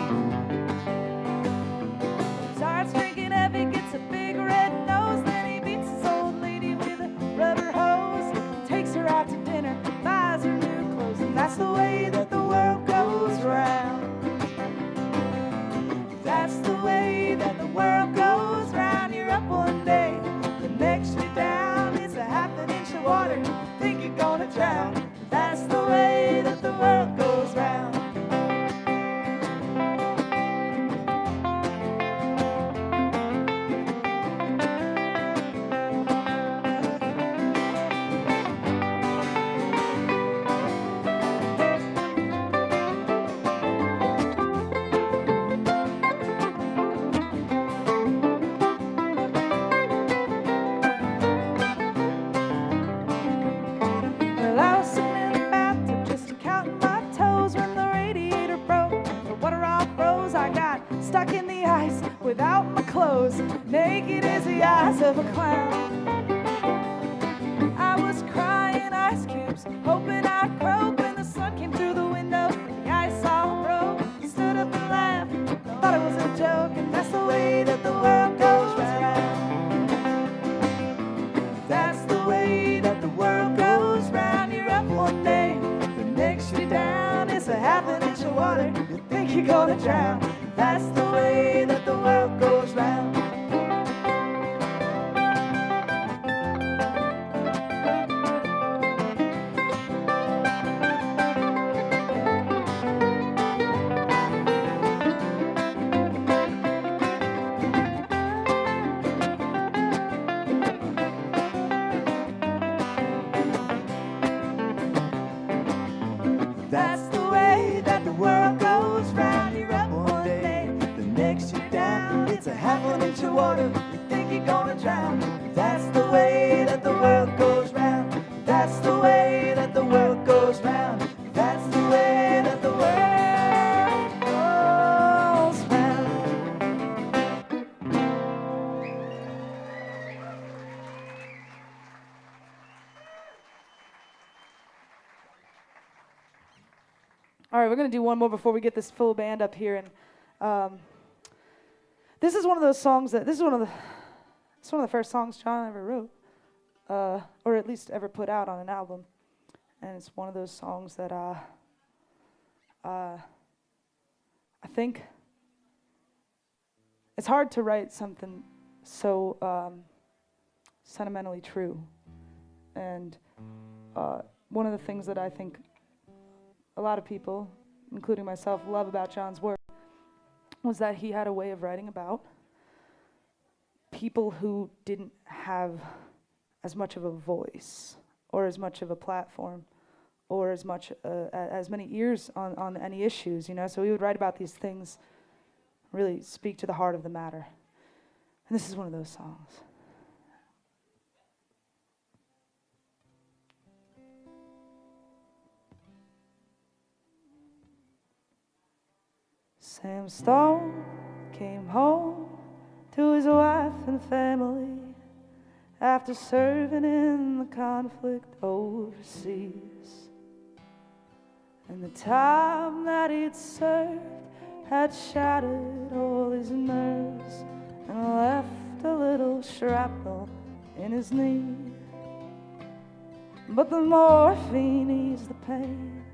Starts drinking heavy, gets a big red nose, then he beats his old lady with a rubber hose. Takes her out to dinner, buys her new clothes, and that's the way that the world goes round. That's the way that the world goes round. You're up one day, the next you're down. It's a half an inch of water, think you're gonna drown. That's the way that the world goes round. Stuck in the ice without my clothes, naked as the eyes of a clown. I was crying ice cubes, hoping I'd croak when the sun came through the window. The ice all broke, stood up and laughed, thought it was a joke, and that's the way that the world goes round. That's the way that the world goes round. You're up one day, the next you're down. It's a half an inch of water, you think you're gonna drown. That's the way that the world goes round. That's the way that the world goes round. You're up one day, the next you're down. It's a half an inch of water, you think you're gonna drown. That's the way that the world goes round. That's the way that the world goes round. That's the way that the world goes round. All right, we're going to do one more before we get this full band up here. And this is one of those songs that, it's one of the first songs John ever wrote, or at least ever put out on an album. And it's one of those songs that I think it's hard to write something so sentimentally true. And one of the things that I think a lot of people, including myself, love about John's work was that he had a way of writing about people who didn't have as much of a voice or as much of a platform or as many ears on any issues, you know. So he would write about these things, really speak to the heart of the matter. And this is one of those songs. Sam Stone came home to his wife and family after serving in the conflict overseas. And the time that he'd served had shattered all his nerves and left a little shrapnel in his knee. But the morphine eased the pain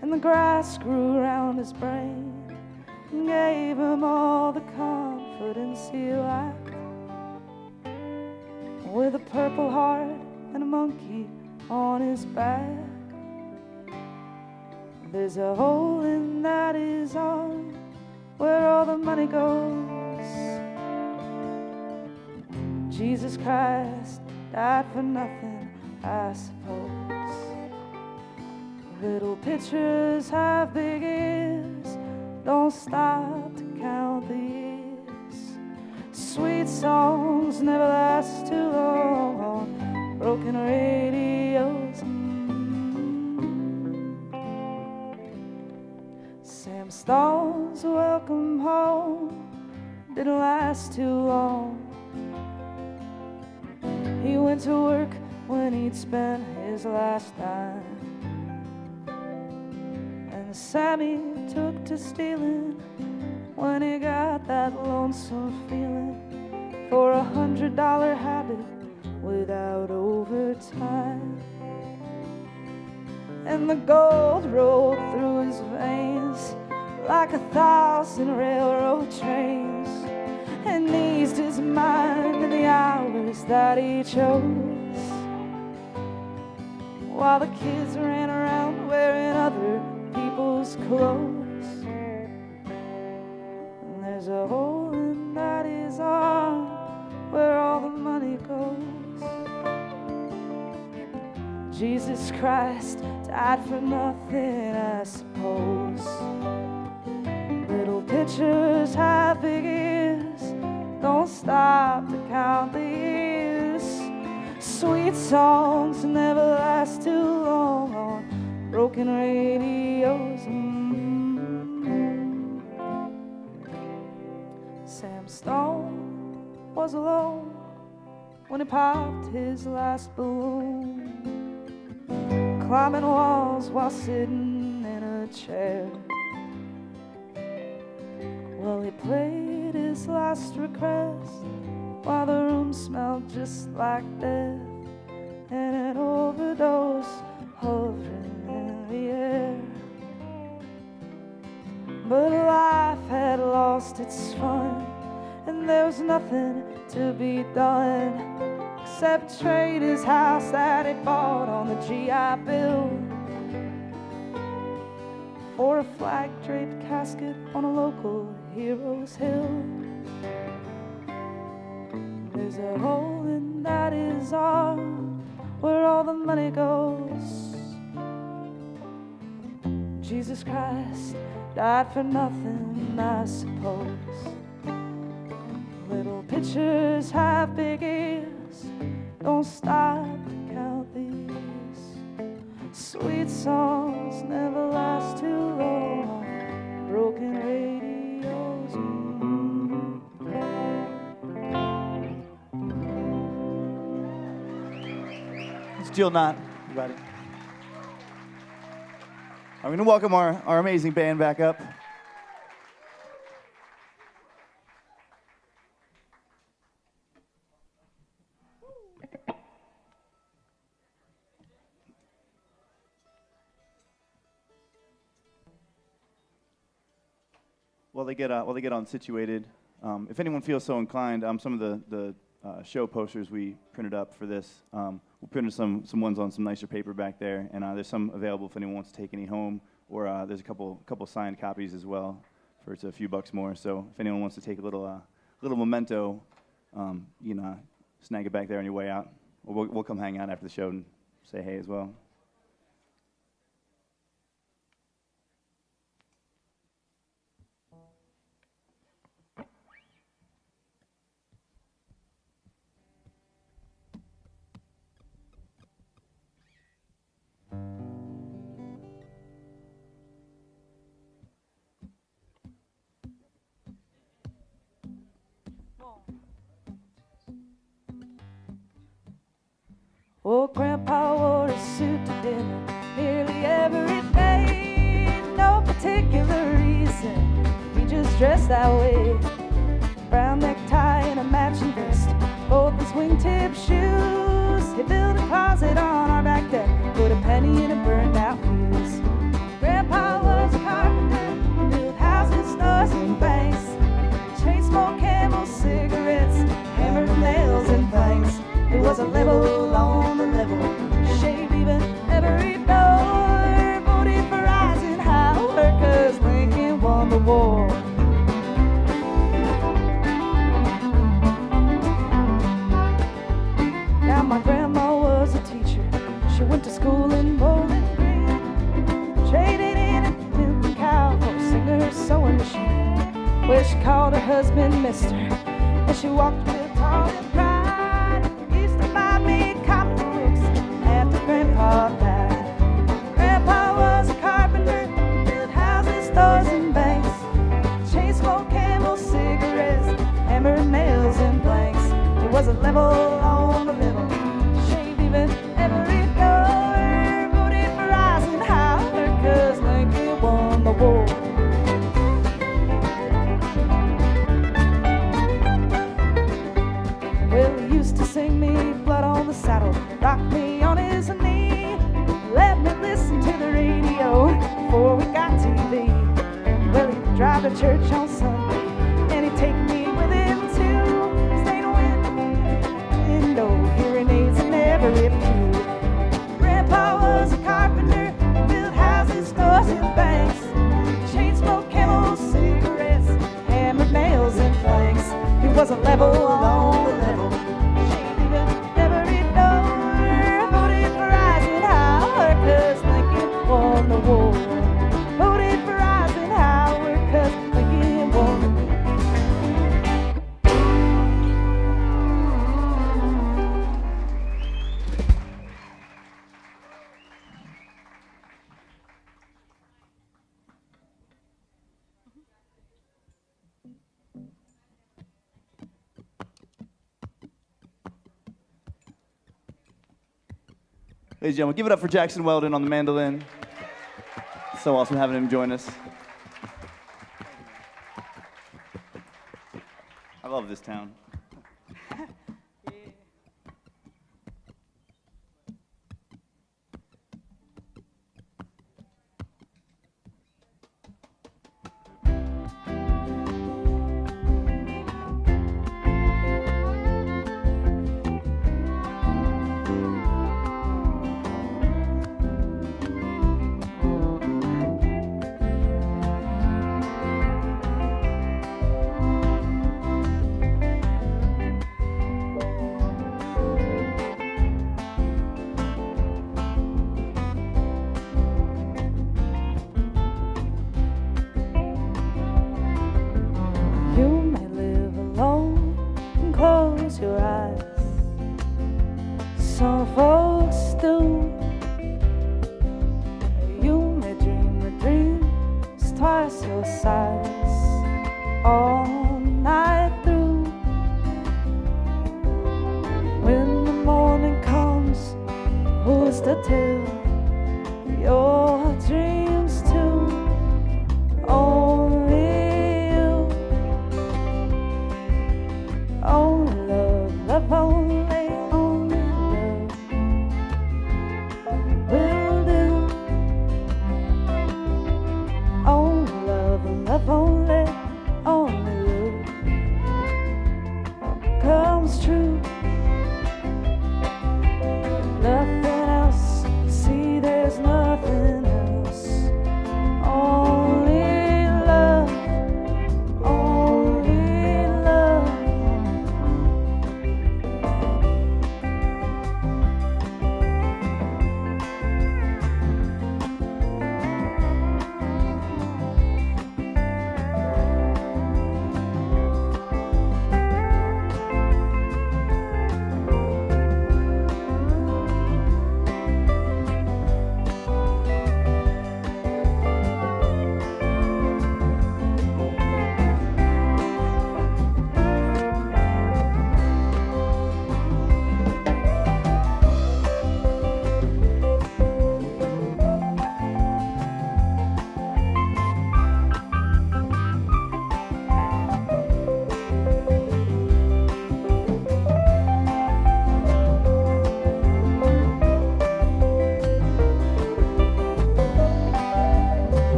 and the grass grew around his brain and gave him all the confidence he lacked. With a purple heart and a monkey on his back, there's a hole in that his arm where all the money goes. Jesus Christ died for nothing, I suppose. Little pictures have big ears, don't stop to count the years. Sweet songs never last too long on broken radios. Sam Stone's welcome home didn't last too long. He went to work when he'd spent his last dime, and Sammy took to stealing when he got that lonesome feeling for $100 habit without overtime. And the gold rolled through his veins like 1,000 railroad trains and eased his mind in the hours that he chose, while the kids ran around wearing other people's clothes. And there's a hole in that his arm where all the money goes. Jesus Christ died for nothing, I suppose. Little pictures have big ears, don't stop to count the years. Sweet songs never last too long on broken radios. Sam Stone was alone when he popped his last balloon, climbing walls while sitting in a chair. Well, he played his last request while the room smelled just like death and an overdose hovering in the air. But life had lost its fun and there was nothing to be done except trade his house that he bought on the GI Bill for a flag-draped casket on a local hero's hill. There's a hole in that his arm where all the money goes. Jesus Christ died for nothing, I suppose. Little pictures have big ears, don't stop to count these. Sweet songs never last too long, broken radios. It's Gill Knott, everybody. I'm going to welcome our amazing band back up. While they get on situated, if anyone feels so inclined, some of the show posters we printed up for this, we printed some ones on some nicer paper back there, and there's some available if anyone wants to take any home, or there's a couple signed copies as well for it's a few bucks more. So if anyone wants to take a little memento, you know, snag it back there on your way out, or we'll come hang out after the show and say hey as well. Oh, Grandpa wore a suit to dinner nearly every day. No particular reason, he just dressed that way. Brown necktie and a matching vest, both his wingtip shoes. He built a closet on our back deck, put a penny in a burned out fuse. Grandpa was a carpenter, built houses, stores, and banks. Chain smoked Camel cigarettes, hammered nails and planks. It was a level on the level, shaved even every door. Voted for Eisenhower, 'cause Lincoln won the war. Now my grandma was a teacher, she went to school in Bowling Green. Traded in a milk cow for a Singer's sewing machine, where she called her husband Mister, and she walked real tall and proud. Me comic books after Grandpa died. Grandpa was a carpenter, built houses, stores, and banks. Chain smoked Camel cigarettes, hammered nails and blanks. It was a level on the level, shaved even every door. Voted for Eisenhower, 'cause Lincoln won the war. Well, he used to sing me blood on the saddle, rock me on his knee, let me listen to the radio before we got TV. Well, he'd drive to church on Sunday, and he'd take me with him too. Stayed window, hearing aids in every pew. Grandpa was a carpenter, built houses, stores, and banks. Chain smoked Camel cigarettes, hammered nails and planks. He was a level on the level, shaved even every door. Voted for Eisenhower, 'cause Lincoln won the war. Voted for Eisenhower, 'cause Lincoln won the war. Ladies and gentlemen, give it up for Jackson Weldon on the mandolin. So awesome having him join us. I love this town. Some folks do. You may dream the dreams twice your size all night through. When the morning comes, who's to tell your dreams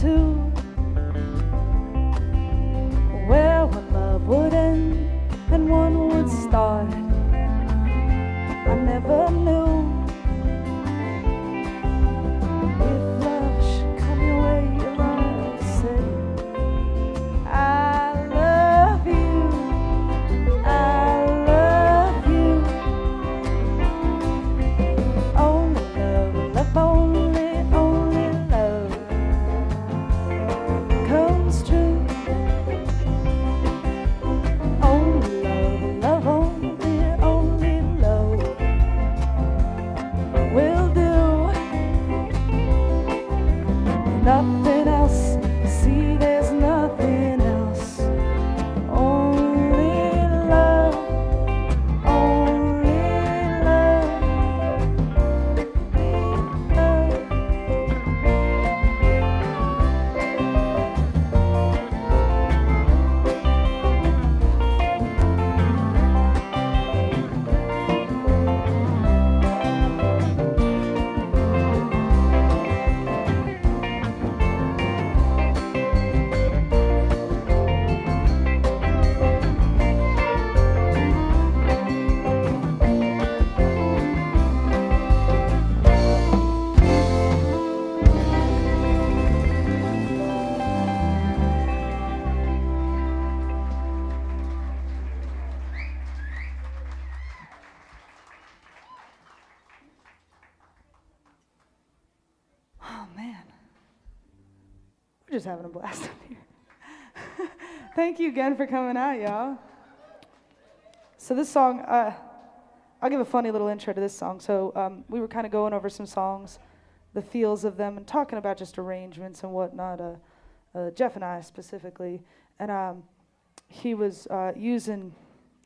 too. Where one love would end and one would start, I never knew. If love should come your way, you learn to say, I love you, I love you. Only love, love, only love comes true. Only love, love, only love will do. Nothing else, see there's nothing else. Only love, only love, love. Oh man, we're just having a blast up here. Thank you again for coming out, y'all. So this song, I'll give a funny little intro to this song. So we were kind of going over some songs, the feels of them, and talking about just arrangements and whatnot. Jeff and I specifically, and he was using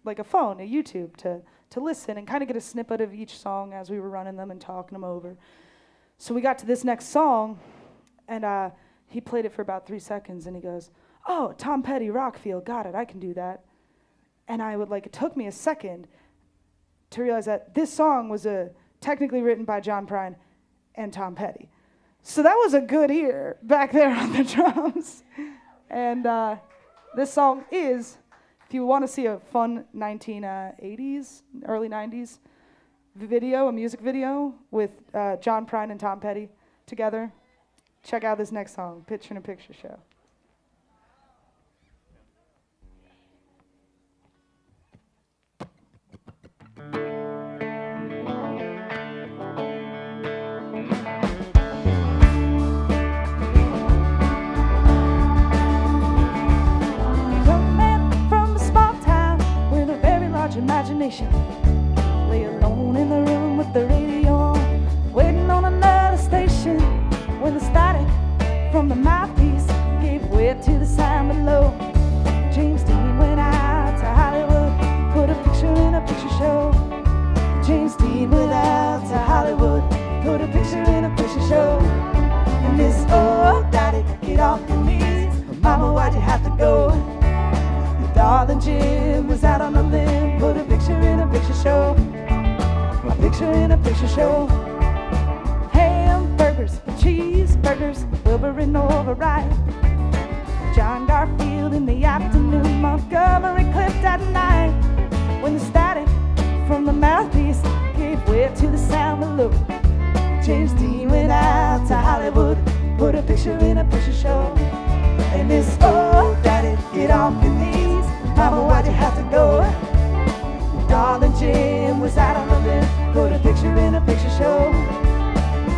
like a phone, a YouTube, to listen and kind of get a snippet of each song as we were running them and talking them over. So we got to this next song, and he played it for about 3 seconds, and he goes, "Oh, Tom Petty, Rockfield, got it, I can do that." And it took me a second to realize that this song was technically written by John Prine and Tom Petty. So that was a good ear back there on the drums. And this song is, if you want to see a fun 1980s, early 90s video, a music video with John Prine and Tom Petty together, check out this next song, Picture in a Picture Show. Young man from a small town with a very large imagination, lay alone in the room with the radio on, waiting on another station, when the static from the mouthpiece gave way to the sound below. James Dean went out to Hollywood, put a picture in a picture show. James Dean went out to Hollywood, put a picture in a picture show. And this, oh, daddy, get off your knees, mama, why'd you have to go? Your darling Jim was out on a limb, put a picture in a picture show. A picture in a picture show. Hamburgers, cheeseburgers, Wilbur and override. John Garfield in the afternoon, Montgomery Clift at night. When the static from the mouthpiece gave way to the sound below. James Dean went out to Hollywood, put a picture in a picture show. And this, oh, daddy, get off your knees, mama, why'd you have to go? Darling Jim was out on the limb, put a picture in a picture show.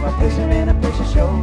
A picture in a picture show.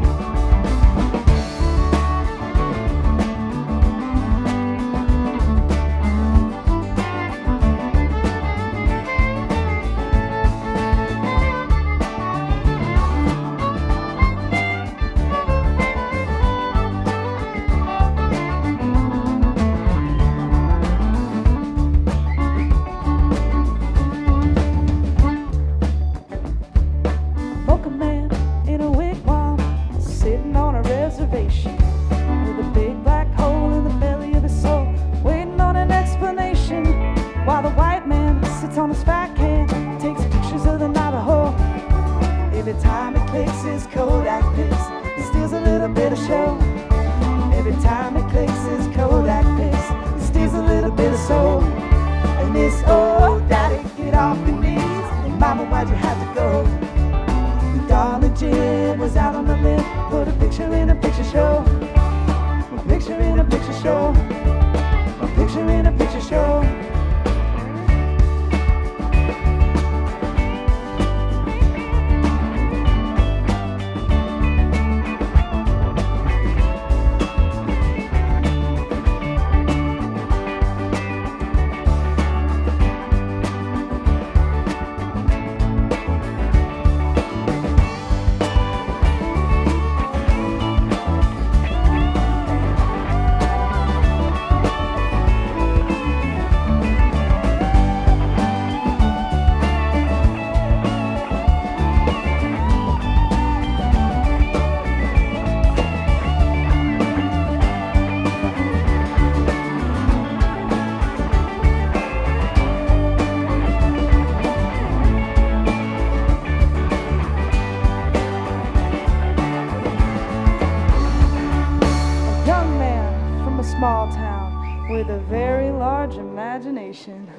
a small town with a very large imagination.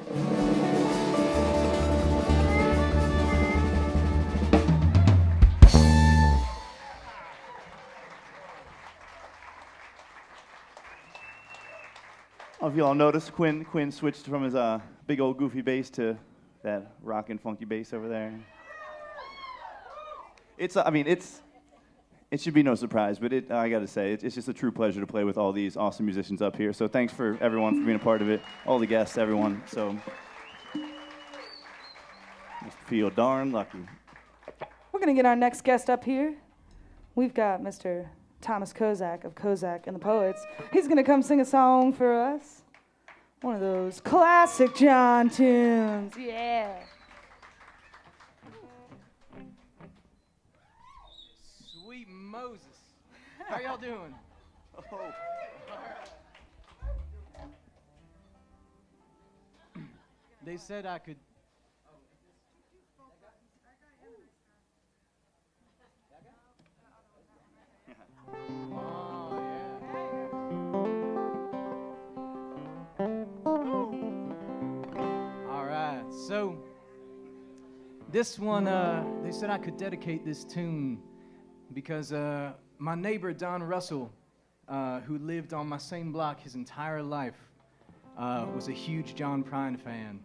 If you all noticed, Quinn switched from his big old goofy bass to that rockin' funky bass over there. It should be no surprise, but I gotta say, it's just a true pleasure to play with all these awesome musicians up here. So thanks for everyone for being a part of it, all the guests, everyone. So just feel darn lucky. We're gonna get our next guest up here. We've got Mr. Thomas Kozak of Kozak and the Poets. He's gonna come sing a song for us. One of those classic John tunes. Yeah. Sweet Moses. How y'all doing? They said I could. Oh, yeah. All right, so this one, they said I could dedicate this tune because my neighbor, Don Russell, who lived on my same block his entire life, was a huge John Prine fan.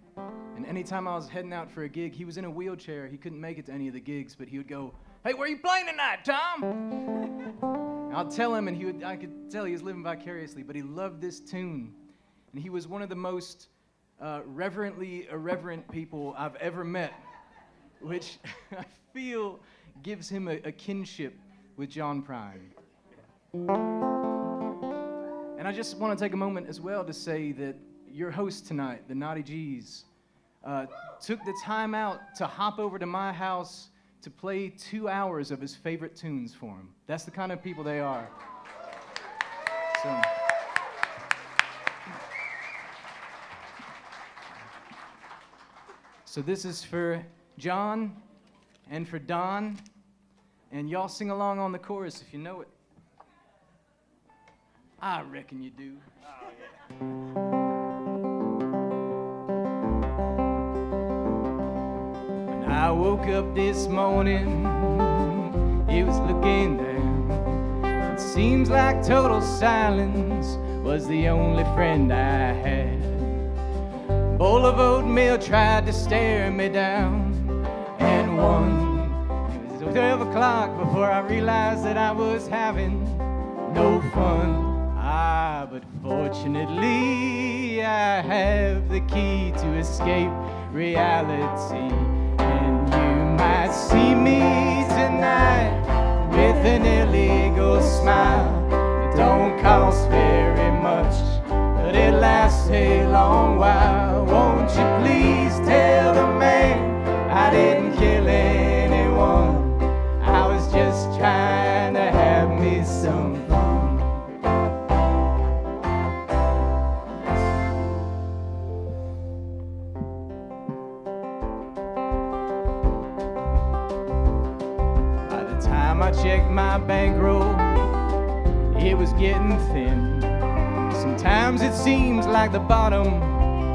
And anytime I was heading out for a gig, he was in a wheelchair. He couldn't make it to any of the gigs, but he would go, "Hey, where you playing tonight, Tom?" I'll tell him, and I could tell he was living vicariously, but he loved this tune. And he was one of the most reverently irreverent people I've ever met, which I feel gives him a kinship with John Prine. And I just want to take a moment as well to say that your host tonight, the Knotty G's, took the time out to hop over to my house to play 2 hours of his favorite tunes for him. That's the kind of people they are. So this is for John and for Don, and y'all sing along on the chorus if you know it. I reckon you do. When I woke up this morning, it was looking down. It seems like total silence was the only friend I had. Bowl of oatmeal tried to stare me down, and it was 12 o'clock before I realized that I was having no fun. But fortunately I have the key to escape reality, and you might see me tonight with an illegal smile. It don't cost very much, but it lasts a long while. Won't you please tell the man I didn't kill anyone? I was just trying to have me some fun. Checked my bankroll, it was getting thin. Sometimes it seems like the bottom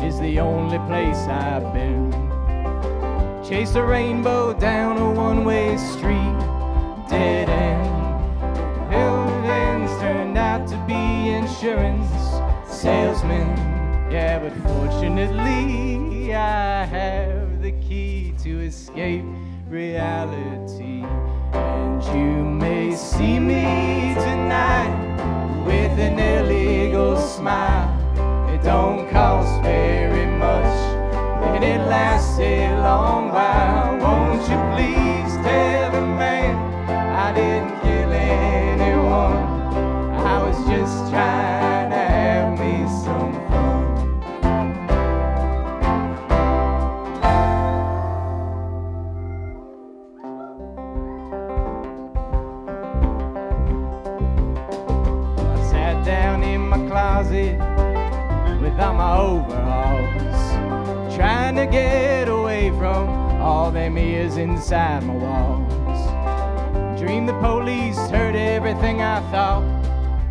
is the only place I've been. Chased a rainbow down a one-way street, dead end. Dead ends turned out to be insurance salesmen. Yeah, but fortunately I have the key to escape reality. And you may see me tonight with an illegal smile. It don't cost very much, and it lasts a long while. Won't you please tell the man I didn't kill anyone? I was just trying to have me some fun. With all my overalls, trying to get away from all them ears inside my walls. Dreamed the police heard everything I thought.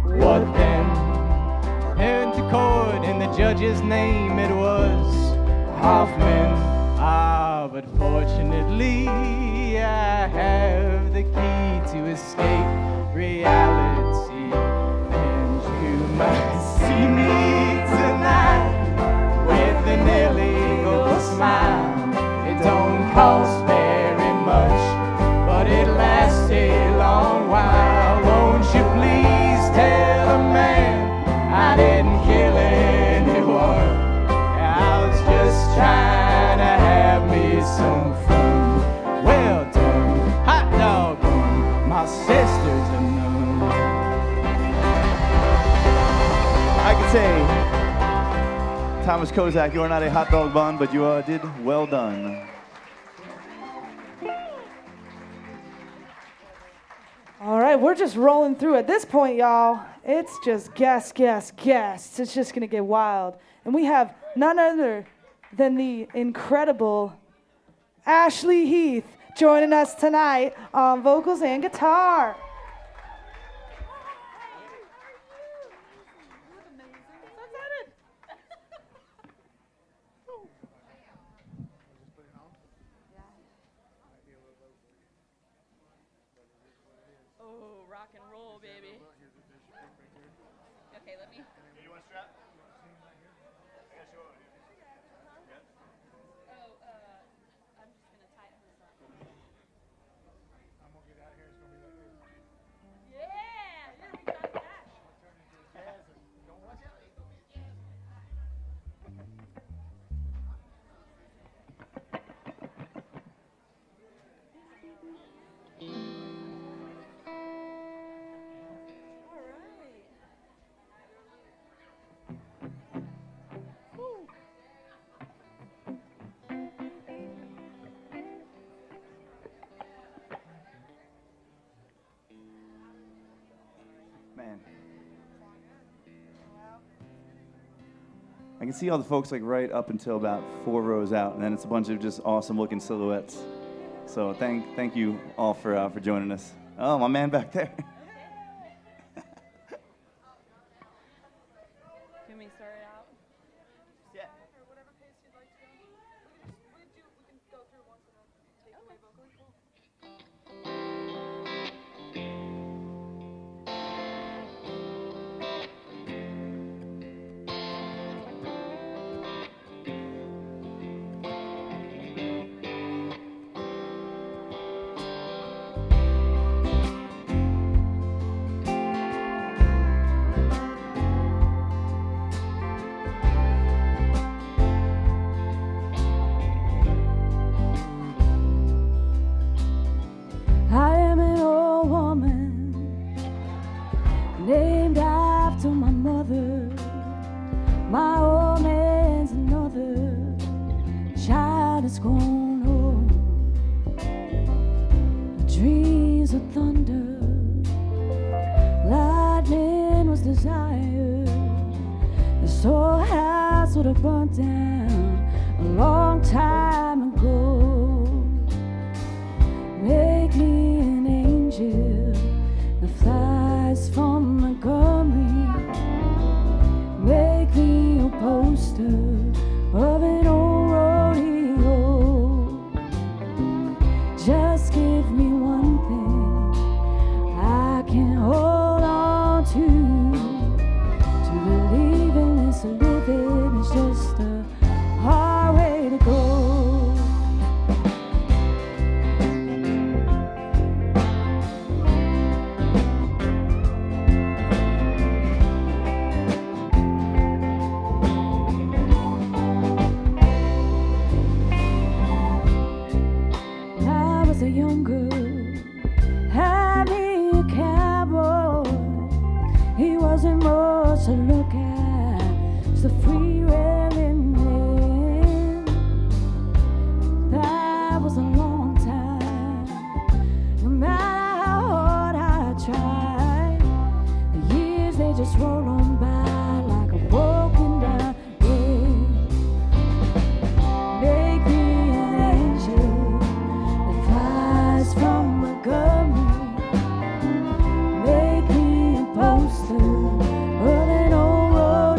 What then? and the chord and the judge's name, it was Hoffman. Ah, but fortunately I have the key to escape reality, and you might see me tonight with an illegal smile. It don't cost very much, but it lasts a long while. Won't you please tell a man I didn't kill anyone? I was just trying to have me some fun. Well done, hot dog bun, my sister's a nun. I could say, Thomas Kozak, you are not a hot dog bun, but you did well done. All right, we're just rolling through. At this point, y'all, it's just guests. It's just going to get wild. And we have none other than the incredible Ashley Heath joining us tonight on vocals and guitar. Oh, rock and roll, baby. Okay, let me. You want strap? Oh, I'm just gonna tie it this up. I'm gonna get out of here. It's gonna be like this. Yeah, here we got that. Don't watch out. Man. I can see all the folks like right up until about 4 rows out, and then it's a bunch of just awesome looking silhouettes. So thank you all for joining us. Oh, my man back there. Can we start it out? Yeah. I am an old woman named after my mother. My old man's another child has grown old. Dreams of thunder, lightning was desired. This old house would have burnt down a long time ago. Make me an angel that flies from Montgomery. Make me a poster of an old rodeo. Just give me one thing I can hold on to believe in this living is just a hard way to go. A young girl had me a cowboy. He wasn't much to look at, just a free-reeling man. That was a long time. No matter how hard I tried, the years they just roll on by like a broken down bed. Make me an angel from Montgomery. Make me a poster of an old road.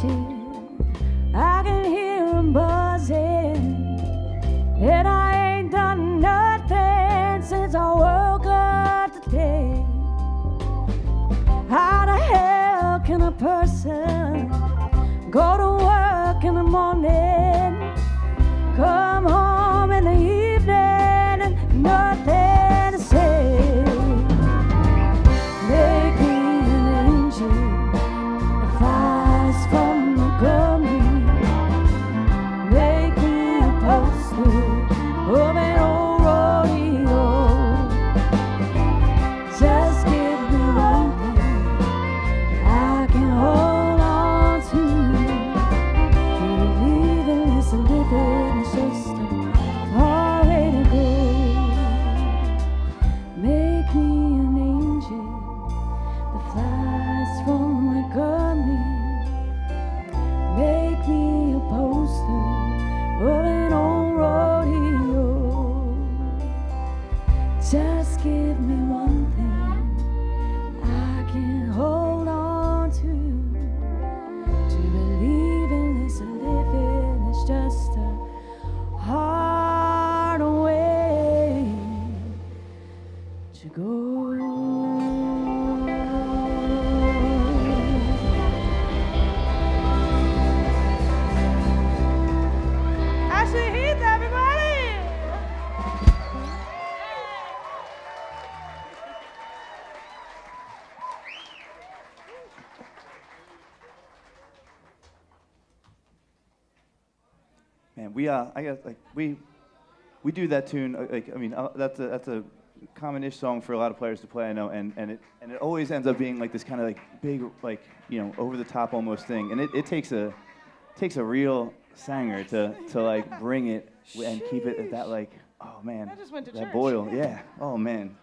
I can hear 'em buzzing, and I ain't done nothing since I woke up today. How the hell can a person go to work in the morning, come home in the evening, and nothing to say? Make me an angel that flies from Montgomery. Make me a poster of an old rodeo. Just give me one thing I can hold on to. Believing is a living is just a hard way to go. Make me an angel that flies from Montgomery. Make me a poster of an old rodeo. Just give me one thing I can hold on to. To believe in this living is just a hard way to go. Ashley Heath, everybody! Man, we do that tune. That's a common-ish song for a lot of players to play. I know, and it always ends up being like this kind of like big, like, you know, over the top almost thing. And it takes a real sanger to like bring it and keep it at that, like, oh man, I just went to that church. boil, yeah. Oh man.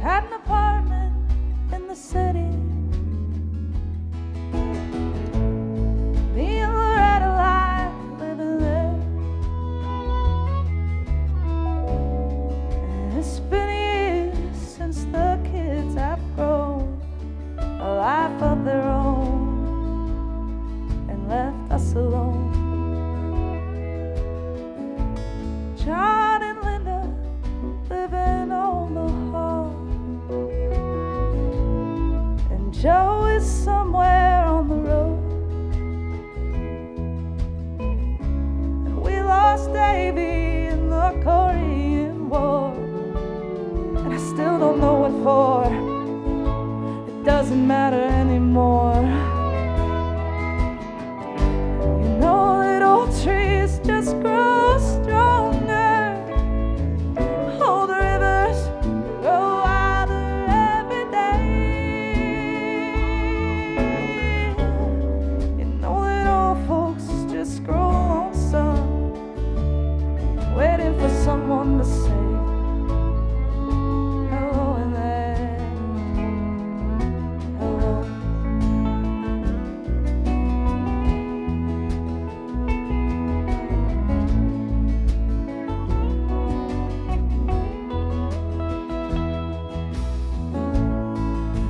Had an apartment in the city. Me and Loretta like living there. And it's been years since the kids have grown a life of their own and left us alone. John and Linda living on the hall. Joe is somewhere on the road. And we lost Davy in the Korean War. And I still don't know what for. It doesn't matter anymore. You know that old trees just grow stronger. Old rivers grow wilder every day. You know that old folks just grow lonesome, waiting for someone to say hello and then hello.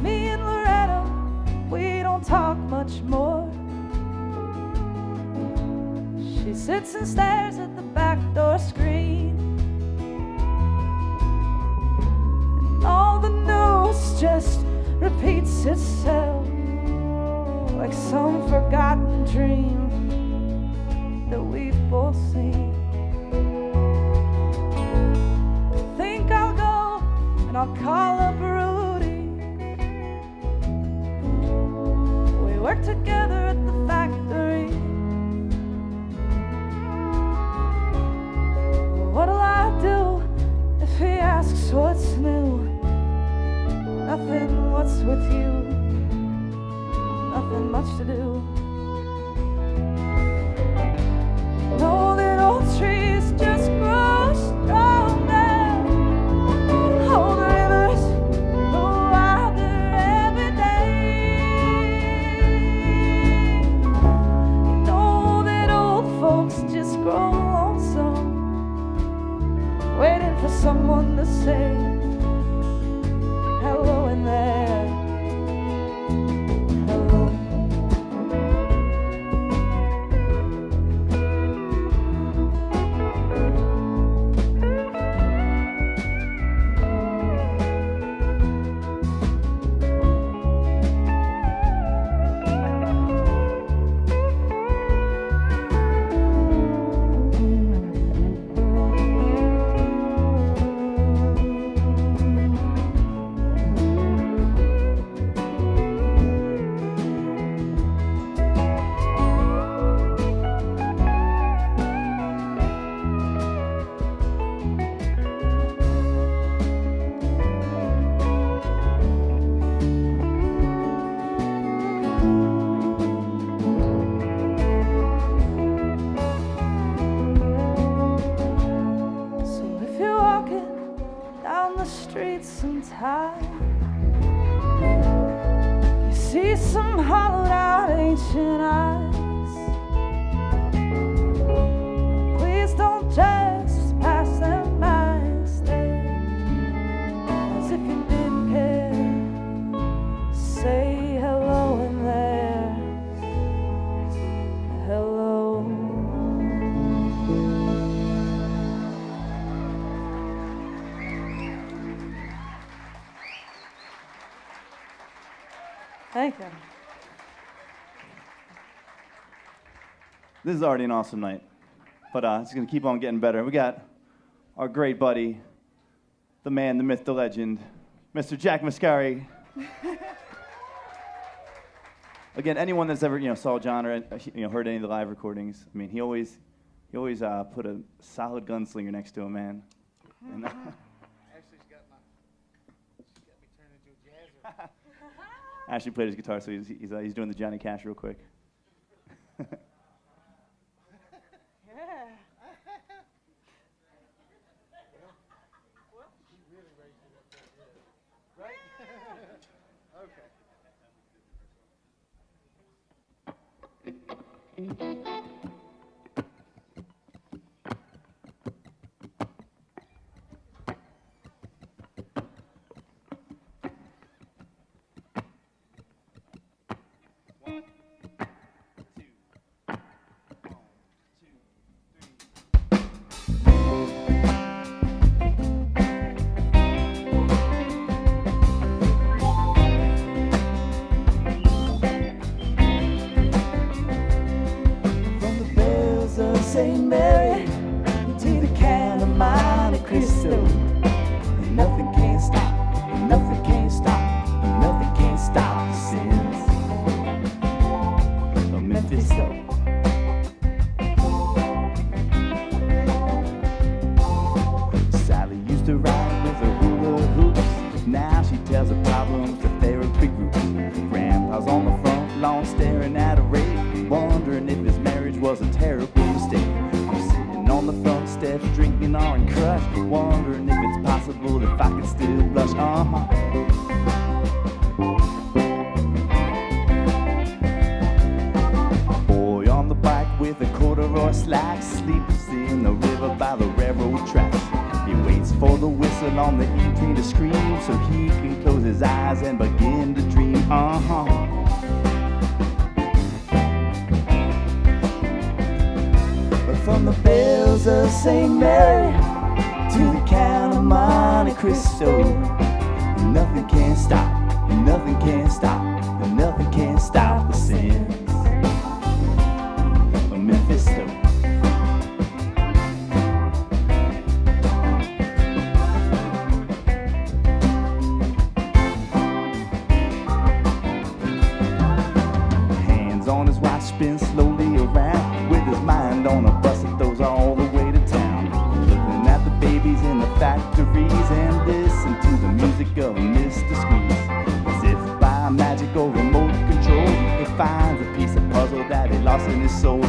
Me and Loretta, we don't talk much more. She sits and stares at the back door screen, and all the news just repeats itself like some forgotten dream that we've both seen. Think I'll go and I'll call up Rudy. We work together at the factory. with you, nothing much to do. Know that old trees just grow stronger. Old rivers go wilder every day. You know that old folks just grow lonesome, waiting for someone to say hello in there. Hello. Sometime you see some hollowed out ancient eyes. Please don't just pass them by. Stay as if you didn't care. Say hello in there. Hello. Thank you. This is already an awesome night, but it's going to keep on getting better. We got our great buddy, the man, the myth, the legend, Mr. Jack Mascari. Again, anyone that's ever saw John or heard any of the live recordings, I mean, he always put a solid gunslinger next to him, man. And, Actually, she's got me turned into a jazzer. Ashley played his guitar, so he's doing the Johnny Cash real quick. Yeah. What? He really raised it up there, right? Okay. St. Mary to the can of Monte Cristo. And nothing can stop, and nothing can stop, and nothing can stop the sins of Mephisto. Sally used to ride with her hula hoops. Now she tells her problems to therapy groups. Grandpa's on the front lawn staring at a rake, wondering if his marriage was a terrible mistake. I'm sitting on the front steps drinking Orange Crush, wondering if it's possible if I could still blush. Boy on the bike with a corduroy slacks sleeps in the river by the railroad tracks. He waits for the whistle on the E-train to scream so he can close his eyes and begin to dream. From the bells of St. Mary to the Count of Monte Cristo, nothing can stop, nothing can stop, nothing can stop the sins of Mephisto. Hands on his watch, spin slowly around with his mind on a bus that goes all the way to town. Looking at the babies in the factories and listen to the music of Mr. Squeeze. As if by piece of puzzle that he lost in his soul.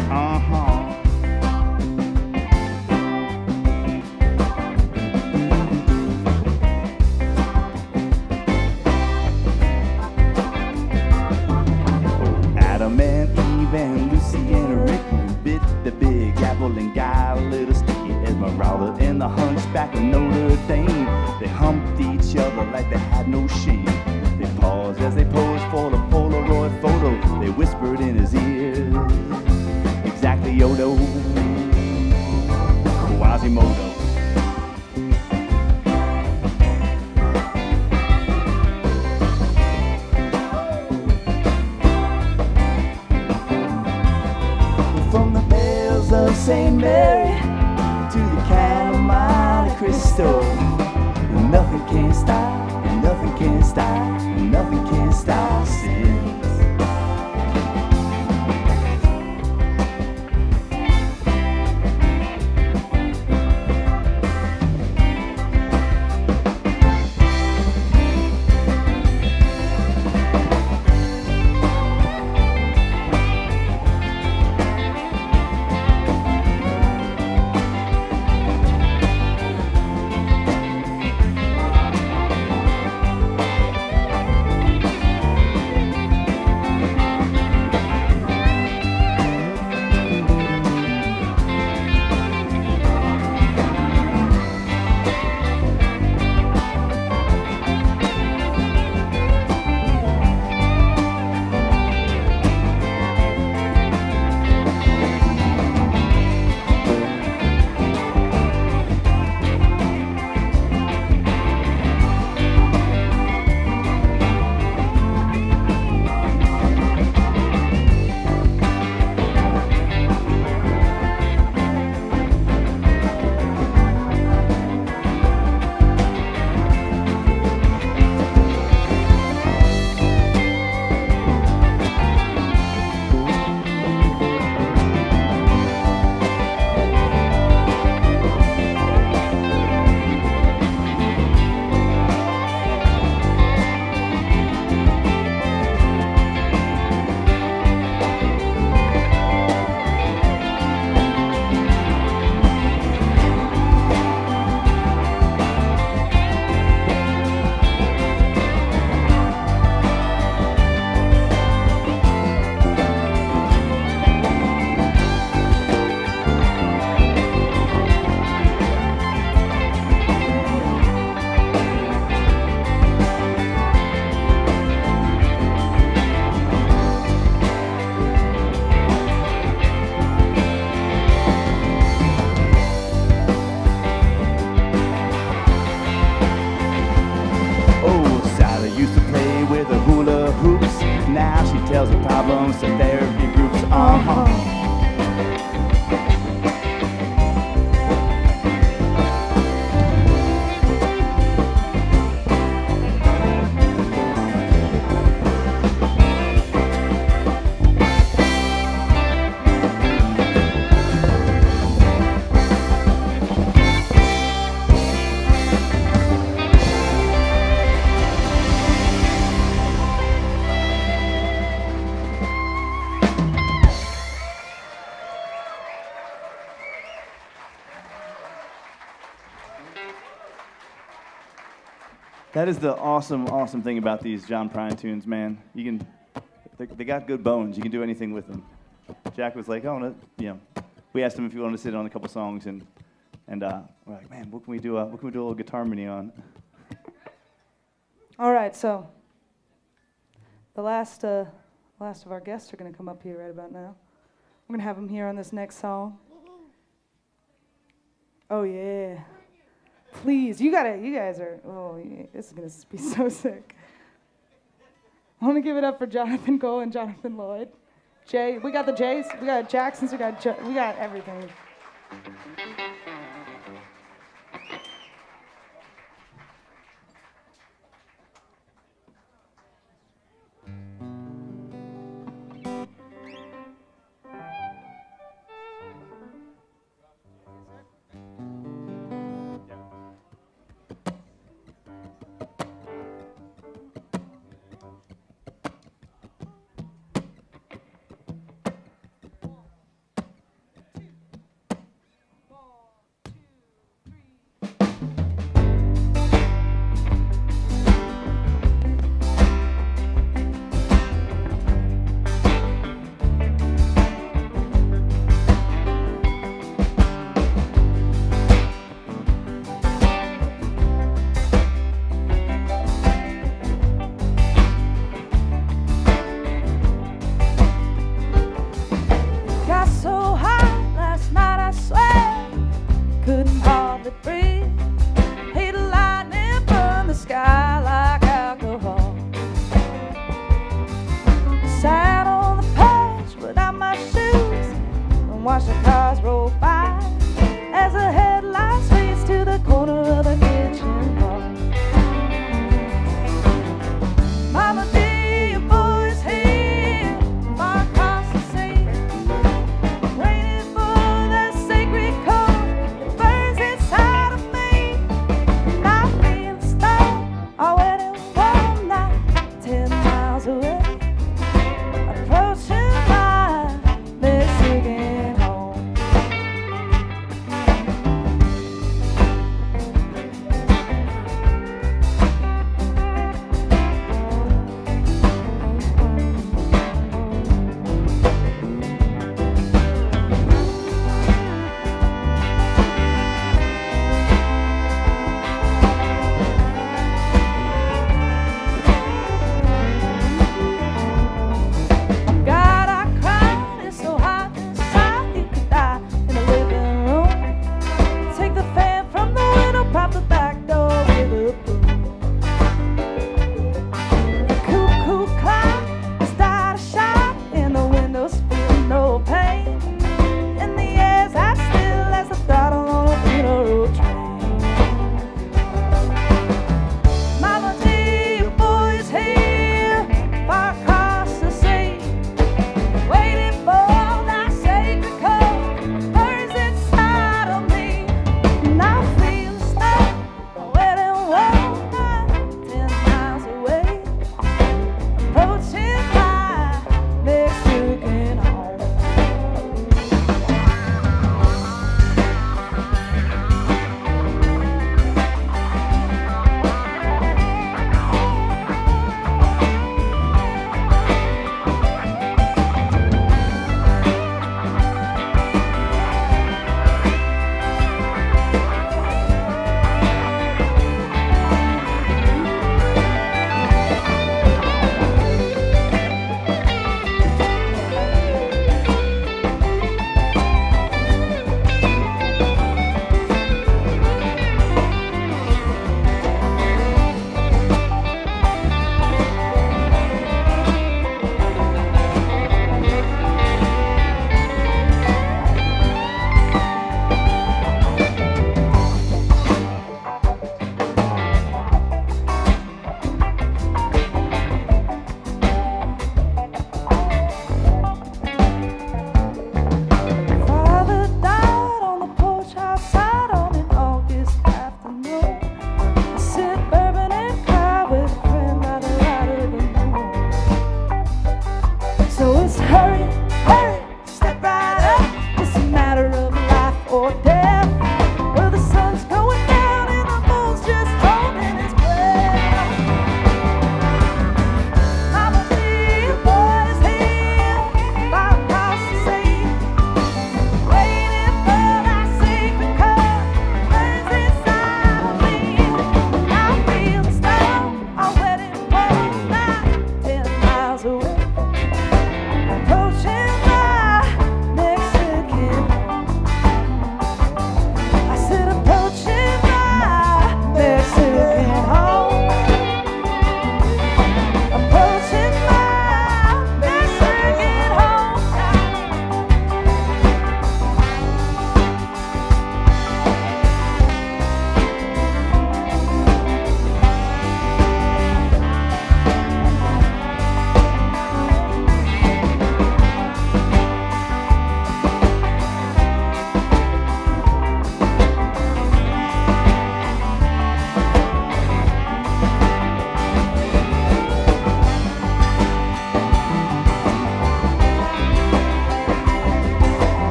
Adam and Eve and Lucy and Rick bit the big apple and got a little sticky. Esmeralda and the hunchback of Notre Dame, they humped each other like they had no shame. They paused as they posed for the Polaroid photo. They whispered in his ear, exactly Yodo, Quasimodo. From the bells of St. Mary to the Count of Monte Cristo, nothing can stop, and nothing can stop, and nothing can stop sin. tells her problems to therapy groups. That is the awesome thing about these John Prine tunes, man. You can, they got good bones. You can do anything with them. Jack was like, oh, no, you know, we asked him if he wanted to sit on a couple songs, and we're like, man, what can we do a little guitar mini on? All right, so the last of our guests are going to come up here right about now. I'm going to have them here on this next song. Oh yeah. Please, you guys are, oh, yeah, this is going to be so sick. I want to give it up for Jonathan Cole and Jonathan Lloyd. Jay, we got the Jays, we got Jacksons, we got everything.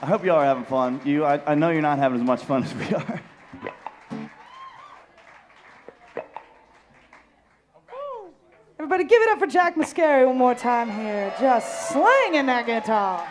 I hope you all are having fun. I know you're not having as much fun as we are. Everybody give it up for Jack Mascari one more time here. Just slinging that guitar.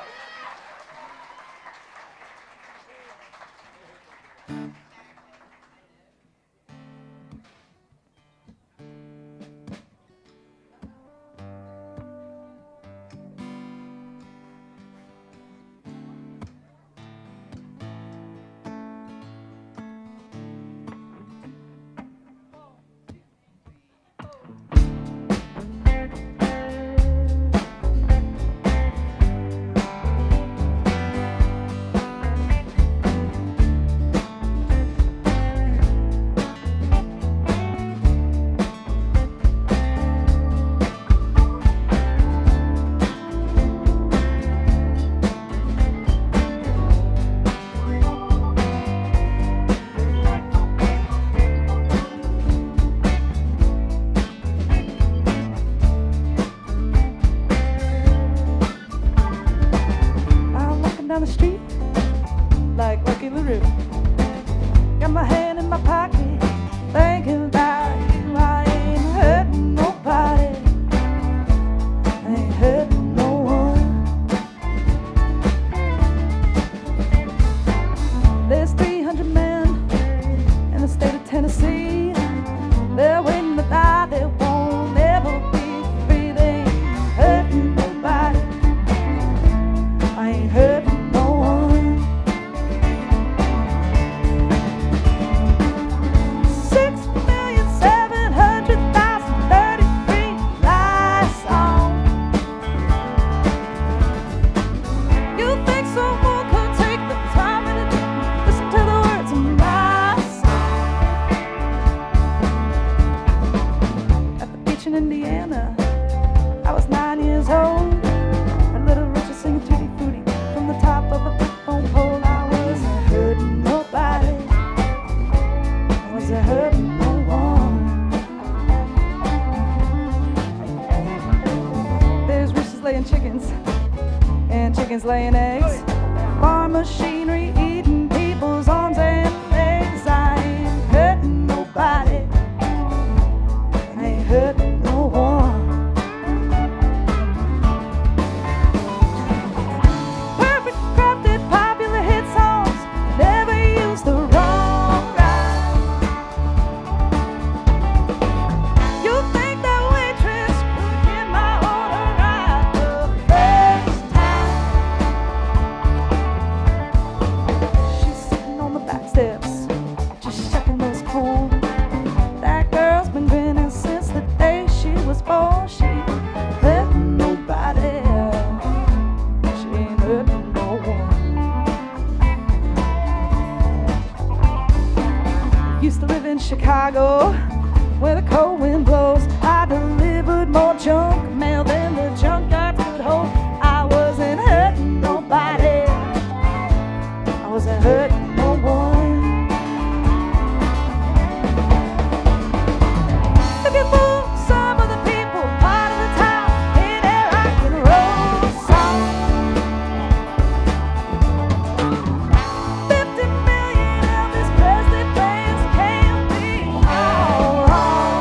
Laying eggs, farm machinery eating people's arms and legs. I ain't hurting nobody, I ain't hurting no one. Perfect crafted popular hit songs, never use the wrong rhyme. You think that waitress could get my order right the first time? Steps, just shucking those corn. That girl's been grinning since the day she was born. She ain't hurting nobody, she ain't hurting no one. Used to live in Chicago, where the cold wind blows. I delivered more junk mail than the junkyard could hold. I wasn't hurting nobody, I wasn't hurting no one. Some of the people, part of the town, in a rock and roll song. 50 million Elvis Presley fans can't be all wrong.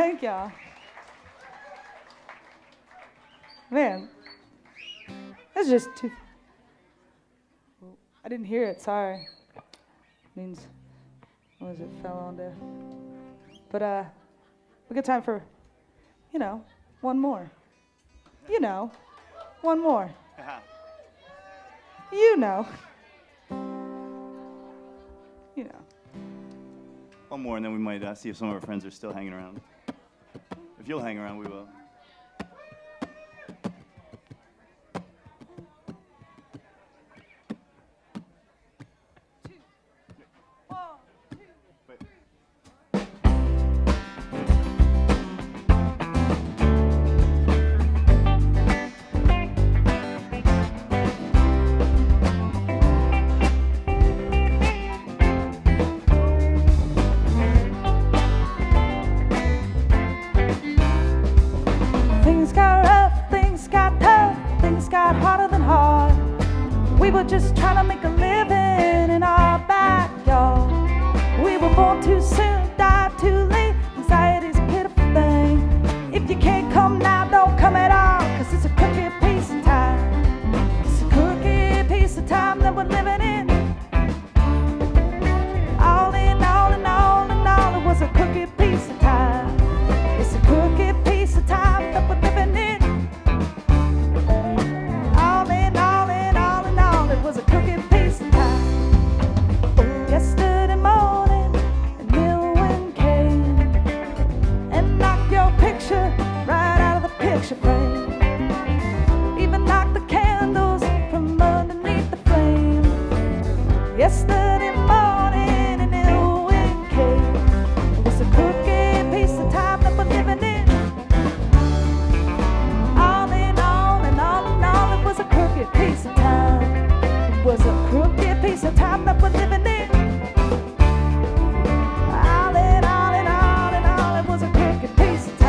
Thank y'all. Man, that's just too. I didn't hear it. Sorry. Means, what was it? Fell on deaf. But we got time for, one more. One more. One more, and then we might see if some of our friends are still hanging around. If you'll hang around, we will. Just trying to make a living in our backyard. We were born too soon, died too late. Anxiety's a pitiful thing. If you can't come now, don't come at all, 'cause it's a crooked piece of time. It's a crooked piece of time that we're living in. All in all, it was a crooked piece of time. It's a crooked piece of time that we're living in. It was a crooked piece of time. Yesterday morning, a new wind came and knocked your picture right out of the picture frame. Even knocked the candles from underneath the flame. Yesterday morning, a new wind came. It was a crooked piece of time that we're living in. All in all, it was a crooked piece of time. Was a crooked piece of time that we're living in. All in all, it was a crooked piece of time.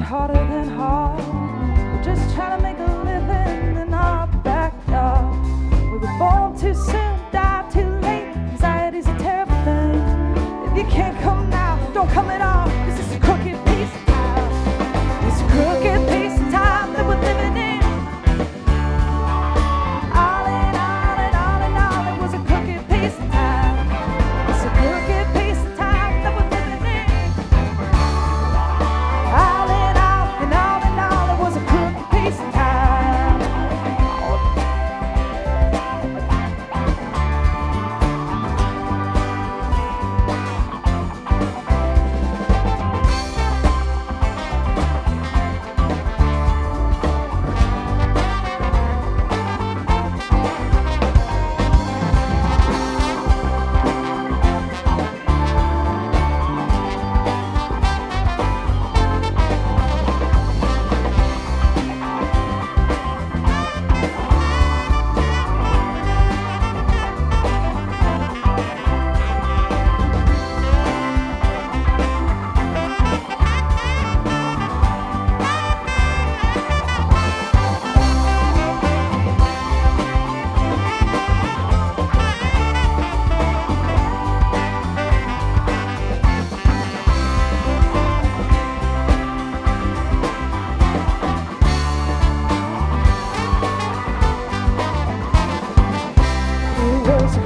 Harder than hard. We're just trying to make a living in our backyard. We were born too soon, died too late. Anxiety's a terrible thing. If you can't come now, don't come at all, 'cause it's a crooked piece of time. It's a crooked piece of time that we're living in. All in all, it was a crooked piece of time. It's a crooked piece of time that we're living in. All in all, it was a crooked piece of time.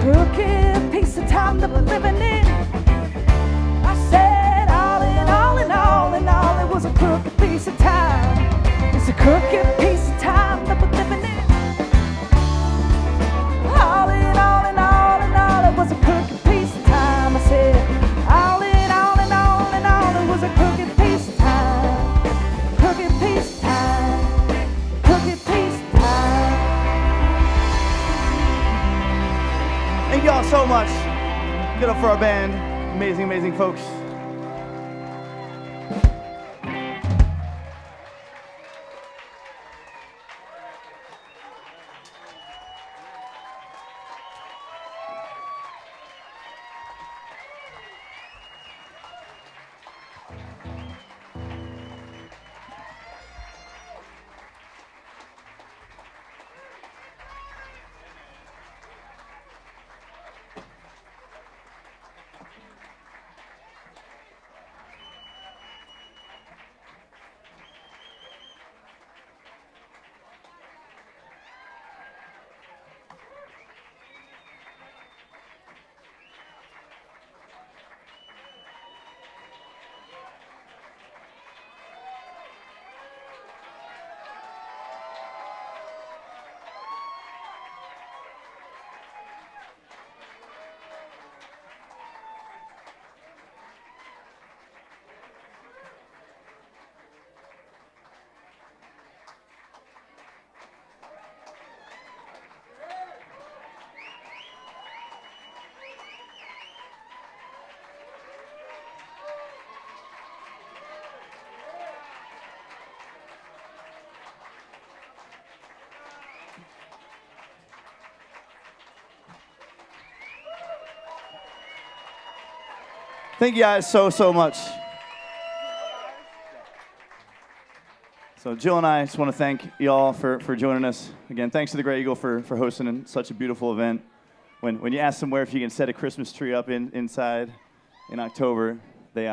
Crooked piece of time that we're living in. I said all in all, it was a crooked piece of time. crooked piece of time that we're living in. All in all and all and all, it was a crooked piece of time. I said, all in all and all and all, it was a crooked piece of time. Crooked piece of time. Crooked piece of time. Thank y'all so much. Get up for our band. Amazing, amazing folks. Thank you guys so much. So Jill and I just want to thank y'all for joining us. Again, thanks to the Great Eagle for hosting such a beautiful event. When you ask them where if you can set a Christmas tree up inside in October, they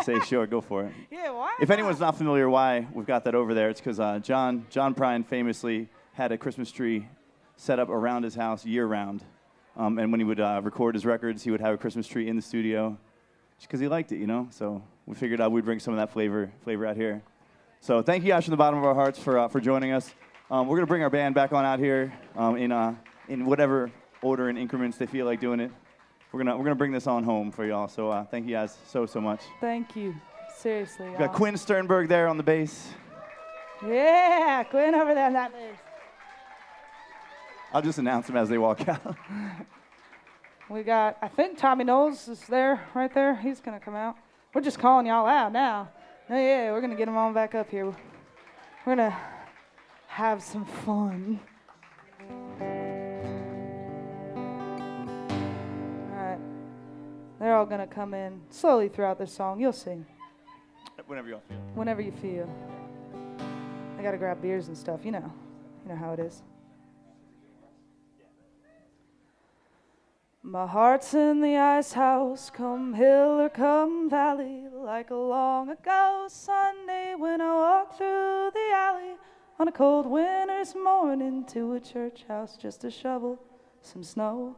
say, sure, go for it. Yeah, why? If anyone's not familiar why we've got that over there, it's because John Prine famously had a Christmas tree set up around his house year-round. And when he would record his records, he would have a Christmas tree in the studio just because he liked it, you know? So we figured out we'd bring some of that flavor out here. So thank you guys from the bottom of our hearts for joining us. We're going to bring our band back on out here in whatever order and increments they feel like doing it. We're gonna bring this on home for y'all. So thank you guys so much. Thank you. Seriously. We've got Quinn Sternberg there on the bass. Yeah, Quinn over there on that bass. I'll just announce them as they walk out. We got, I think Tommy Knowles is there, right there. He's going to come out. We're just calling y'all out now. Oh, yeah, we're going to get them on back up here. We're going to have some fun. All right. They're all going to come in slowly throughout this song. You'll see. Whenever y'all feel. Whenever you feel. I got to grab beers and stuff. You know how it is. My heart's in the ice house, come hill or come valley, like a long ago Sunday when I walked through the alley on a cold winter's morning to a church house just to shovel some snow.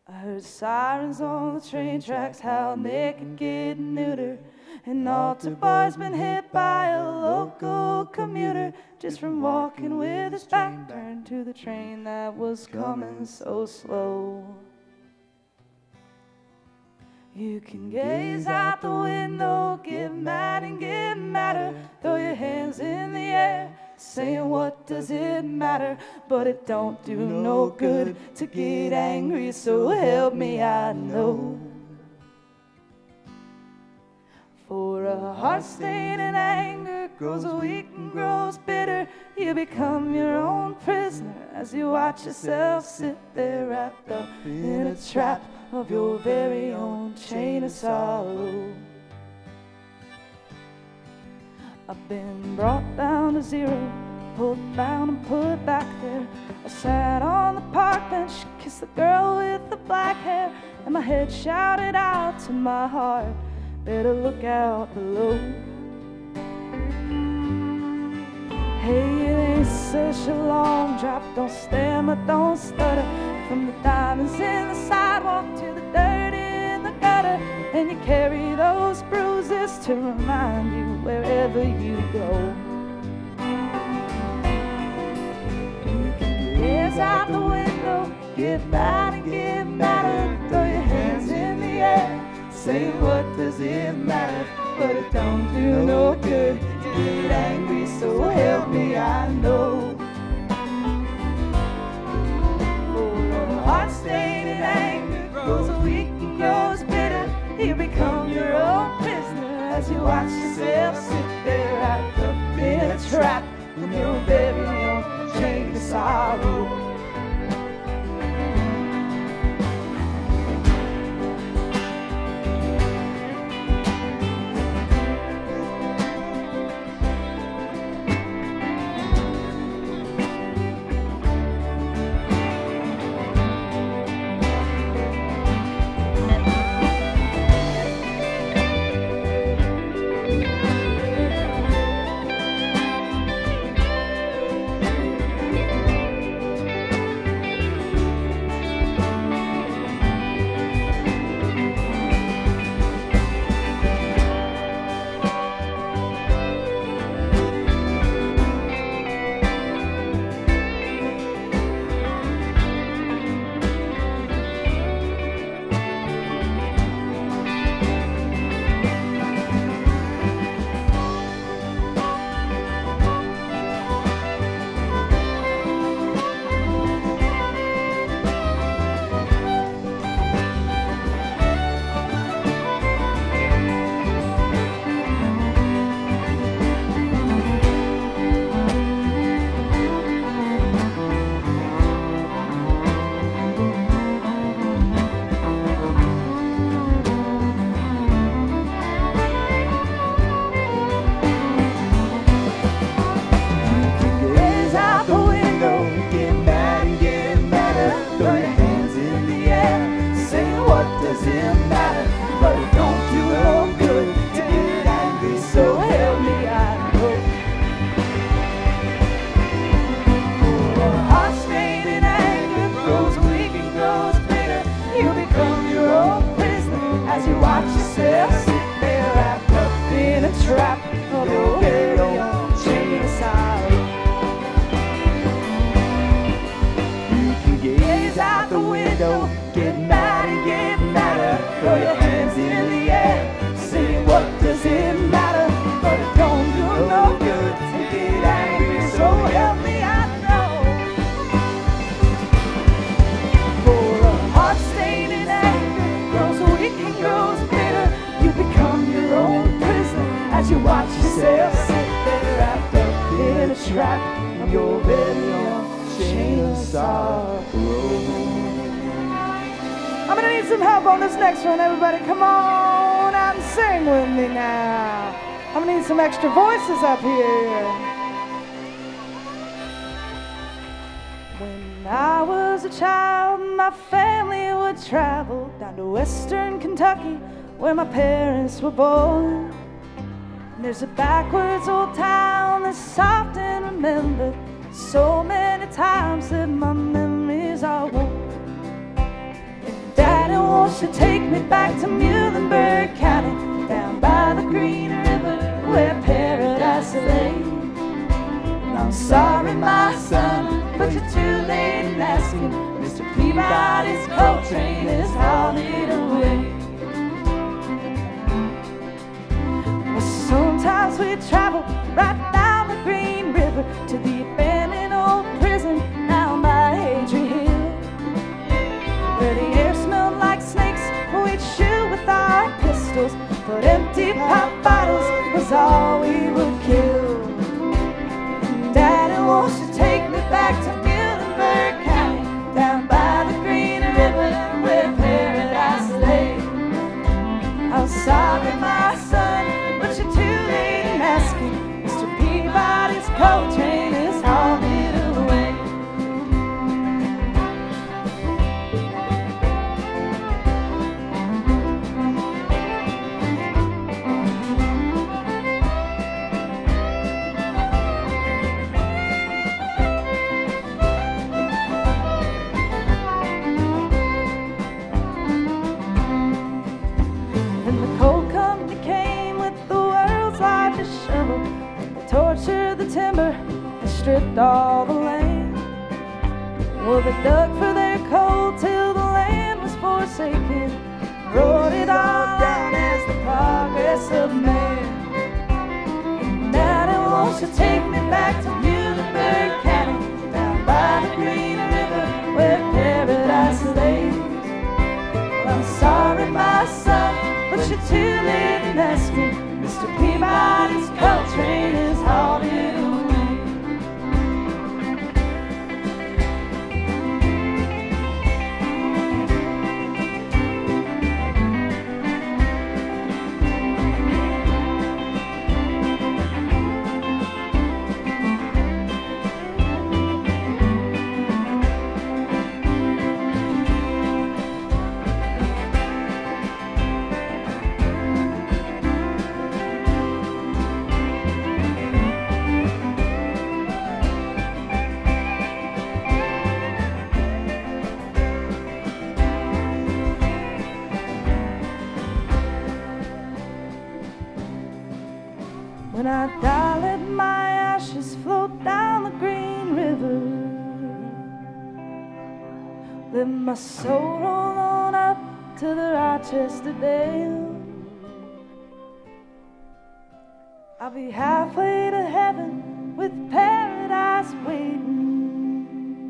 I heard sirens on the train tracks, howl naked, getting neuter. An altar boy's been hit by a local commuter just from walking with his back turned to the train that was coming so slow. You can gaze out the window, get mad and get madder, throw your hands in the air, saying what does it matter? But it don't do no good to get angry, so help me I know. For a heart stained in anger grows weak and grows bitter, you become your own prisoner as you watch yourself sit there wrapped up in a trap of your very own chain of sorrow. I've been brought down to zero, pulled down and put back there. I sat on the park bench, kissed the girl with the black hair, and my head shouted out to my heart, better look out below. Hey, it ain't such a long drop, don't stammer, don't stutter, from the diamonds in the sidewalk to the dirt in the gutter. bitter, and you carry those bruises to remind you wherever you go. You can gaze out the window, get mad and get madder, throw your hands in the air, say what does it matter, but it don't do no good to get angry, so help me I know. Heart stained in anger grows weak and grows bitter. You become your own prisoner as you watch yourself sit there wrapped up in a trap in your very own chain of sorrow. I'm gonna need some help on this next one, everybody. Come on out and sing with me now. I'm gonna need some extra voices up here. When I was a child, my family would travel down to western Kentucky, where my parents were born. And there's a backwards old town that's often remembered so many times that my memories are worn. Daddy wants to take me back to Muhlenberg County, down by the Green River where paradise lay. And I'm sorry, my son, but you're too late in asking. Mr. Peabody's coal train is hauled away. Well, sometimes we travel right down the Green River to the abandoned old prison down by Adrian Hill, where the air smelled like snakes. We'd shoot with our pistols, but empty pop bottles was all we would kill. And Daddy wants to take me back to Muhlenberg County, down by the Green River where paradise lay. I'm sorry, my son, but you're too late in asking. Mr. Peabody's coal train is hauled away. worked all the land. Well, they dug for their coal till the land was forsaken, wrote it all down as the progress of man. Daddy, won't you take me back to Muhlenberg County, down by the Green River where paradise lays? Well, I'm sorry, my son, but you're too late in asking. Mr. Peabody's coal train is halted away. When I die, let my ashes float down the Green River. Let my soul roll on up to the Rochester Dale. I'll be halfway to heaven with paradise waiting,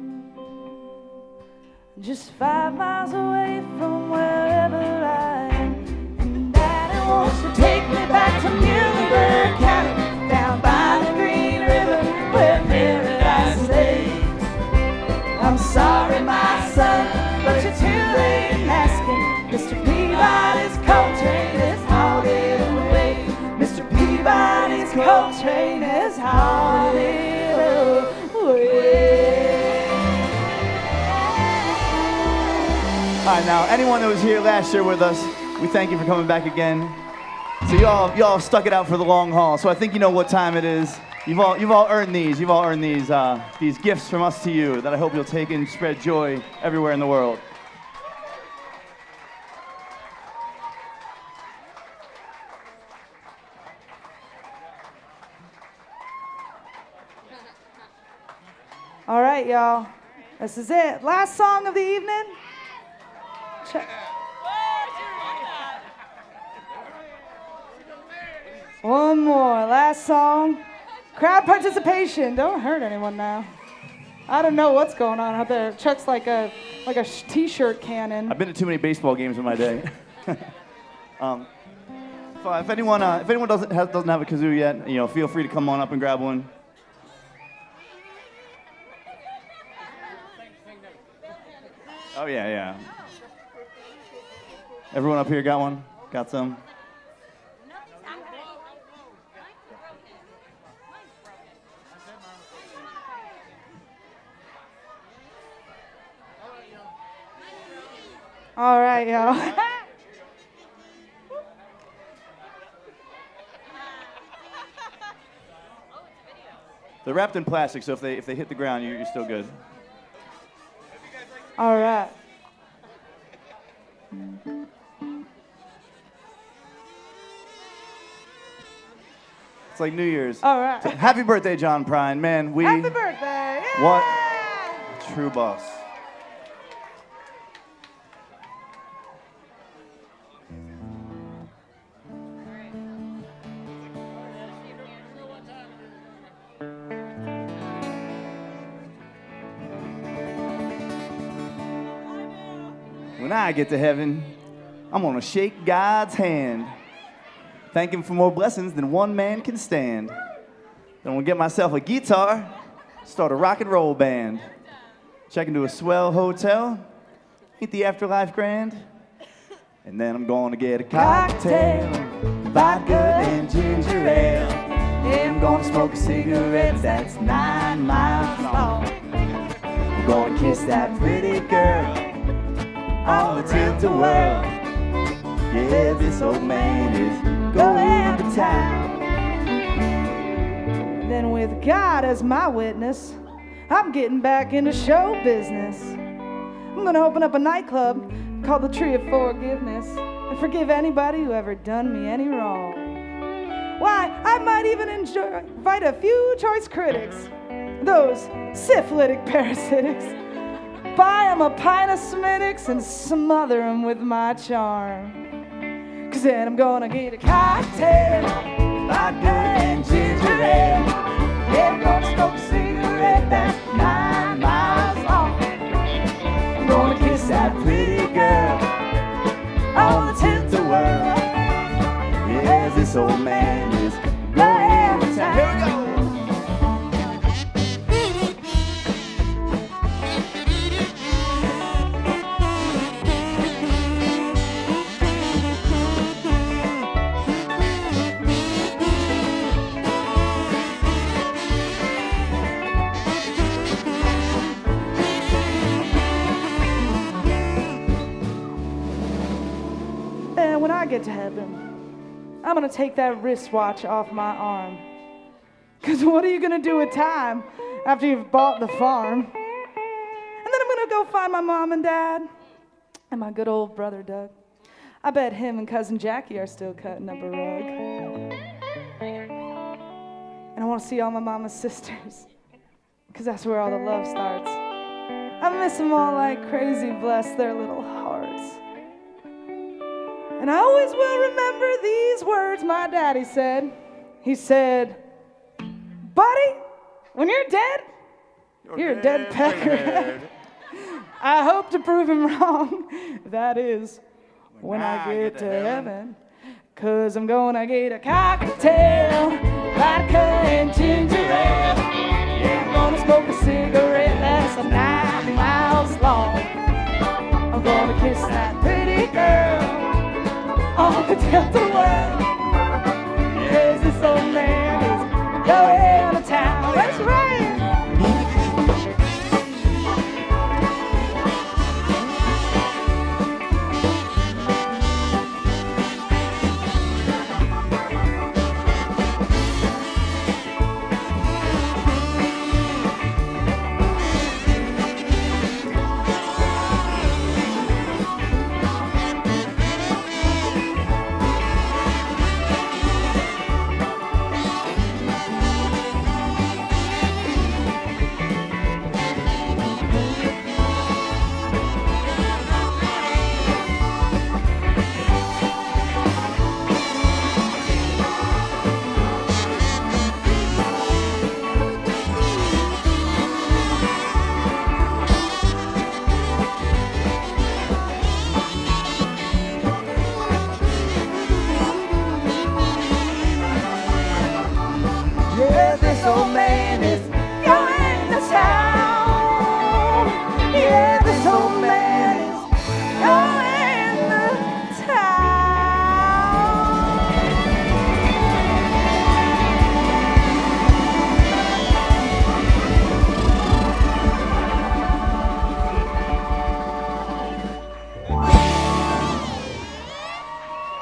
just 5 miles away from wherever I am. And Daddy, won't you take me back to Muhlenberg County, down by the Green River where paradise lays? I'm sorry, my son, but you're too late in asking. Mr. Peabody's coal train is halted away. Mr. Peabody's coal train is halted away. All right, now, anyone that was here last year with us, we thank you for coming back again. So y'all stuck it out for the long haul. So I think you know what time it is. You've all earned these. You've all earned these gifts from us to you that I hope you'll take and spread joy everywhere in the world. All right, y'all. This is it. Last song of the evening. Check. One more. Last song. Crowd participation. Don't hurt anyone now. I don't know what's going on out there. Chuck's like a t-shirt cannon. I've been to too many baseball games in my day. If anyone doesn't have a kazoo yet, feel free to come on up and grab one. Oh yeah. Everyone up here got one? Got some? All right, y'all. They're wrapped in plastic, so if they hit the ground, you're still good. All right. It's like New Year's. All right. So, happy birthday, John Prine. Man, Happy birthday. Yeah. What a true boss. When I get to heaven, I'm gonna shake God's hand, thank him for more blessings than one man can stand. Then I'm gonna get myself a guitar, start a rock and roll band, check into a swell hotel, eat the afterlife grand, and then I'm gonna get a cocktail, vodka and ginger ale. Yeah, I'm gonna smoke a cigarette that's 9 miles long. I'm gonna kiss that pretty girl all tilt the world. Yeah, this old man is going to town. Then with God as my witness, I'm getting back into show business. I'm gonna open up a nightclub called the Tree of Forgiveness and forgive anybody who ever done me any wrong. Why, I might even invite a few choice critics those syphilitic parasitics. Buy 'em a pint of Smittix and smother 'em with my charm. 'Cause then I'm gonna get a cocktail, vodka and ginger ale. Yeah, I'm gonna smoke a cigarette that's 9 miles long. I'm gonna kiss that pretty girl on the tilt the world. Yes, this old man is blowing the town. Here we go. And when I get to heaven, I'm gonna take that wristwatch off my arm. 'Cause what are you gonna do with time after you've bought the farm? And then I'm gonna go find my mom and dad and my good old brother Doug. I bet him and cousin Jackie are still cutting up a rug. And I wanna see all my mama's sisters, 'cause that's where all the love starts. I miss them all like crazy, bless their little hearts. And I always will remember these words my daddy said. He said, buddy, when you're dead, you're a dead pecker. I hope to prove him wrong. That is when I get to heaven. 'Cause I'm gonna get a cocktail, vodka and ginger ale. Yeah, I'm gonna smoke a cigarette that's 9 miles long. I'm gonna kiss that pretty girl on the tilt of the world. Yes, this old man is going to town. That's right.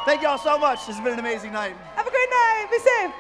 Thank y'all so much. This has been an amazing night. Have a great night. Be safe.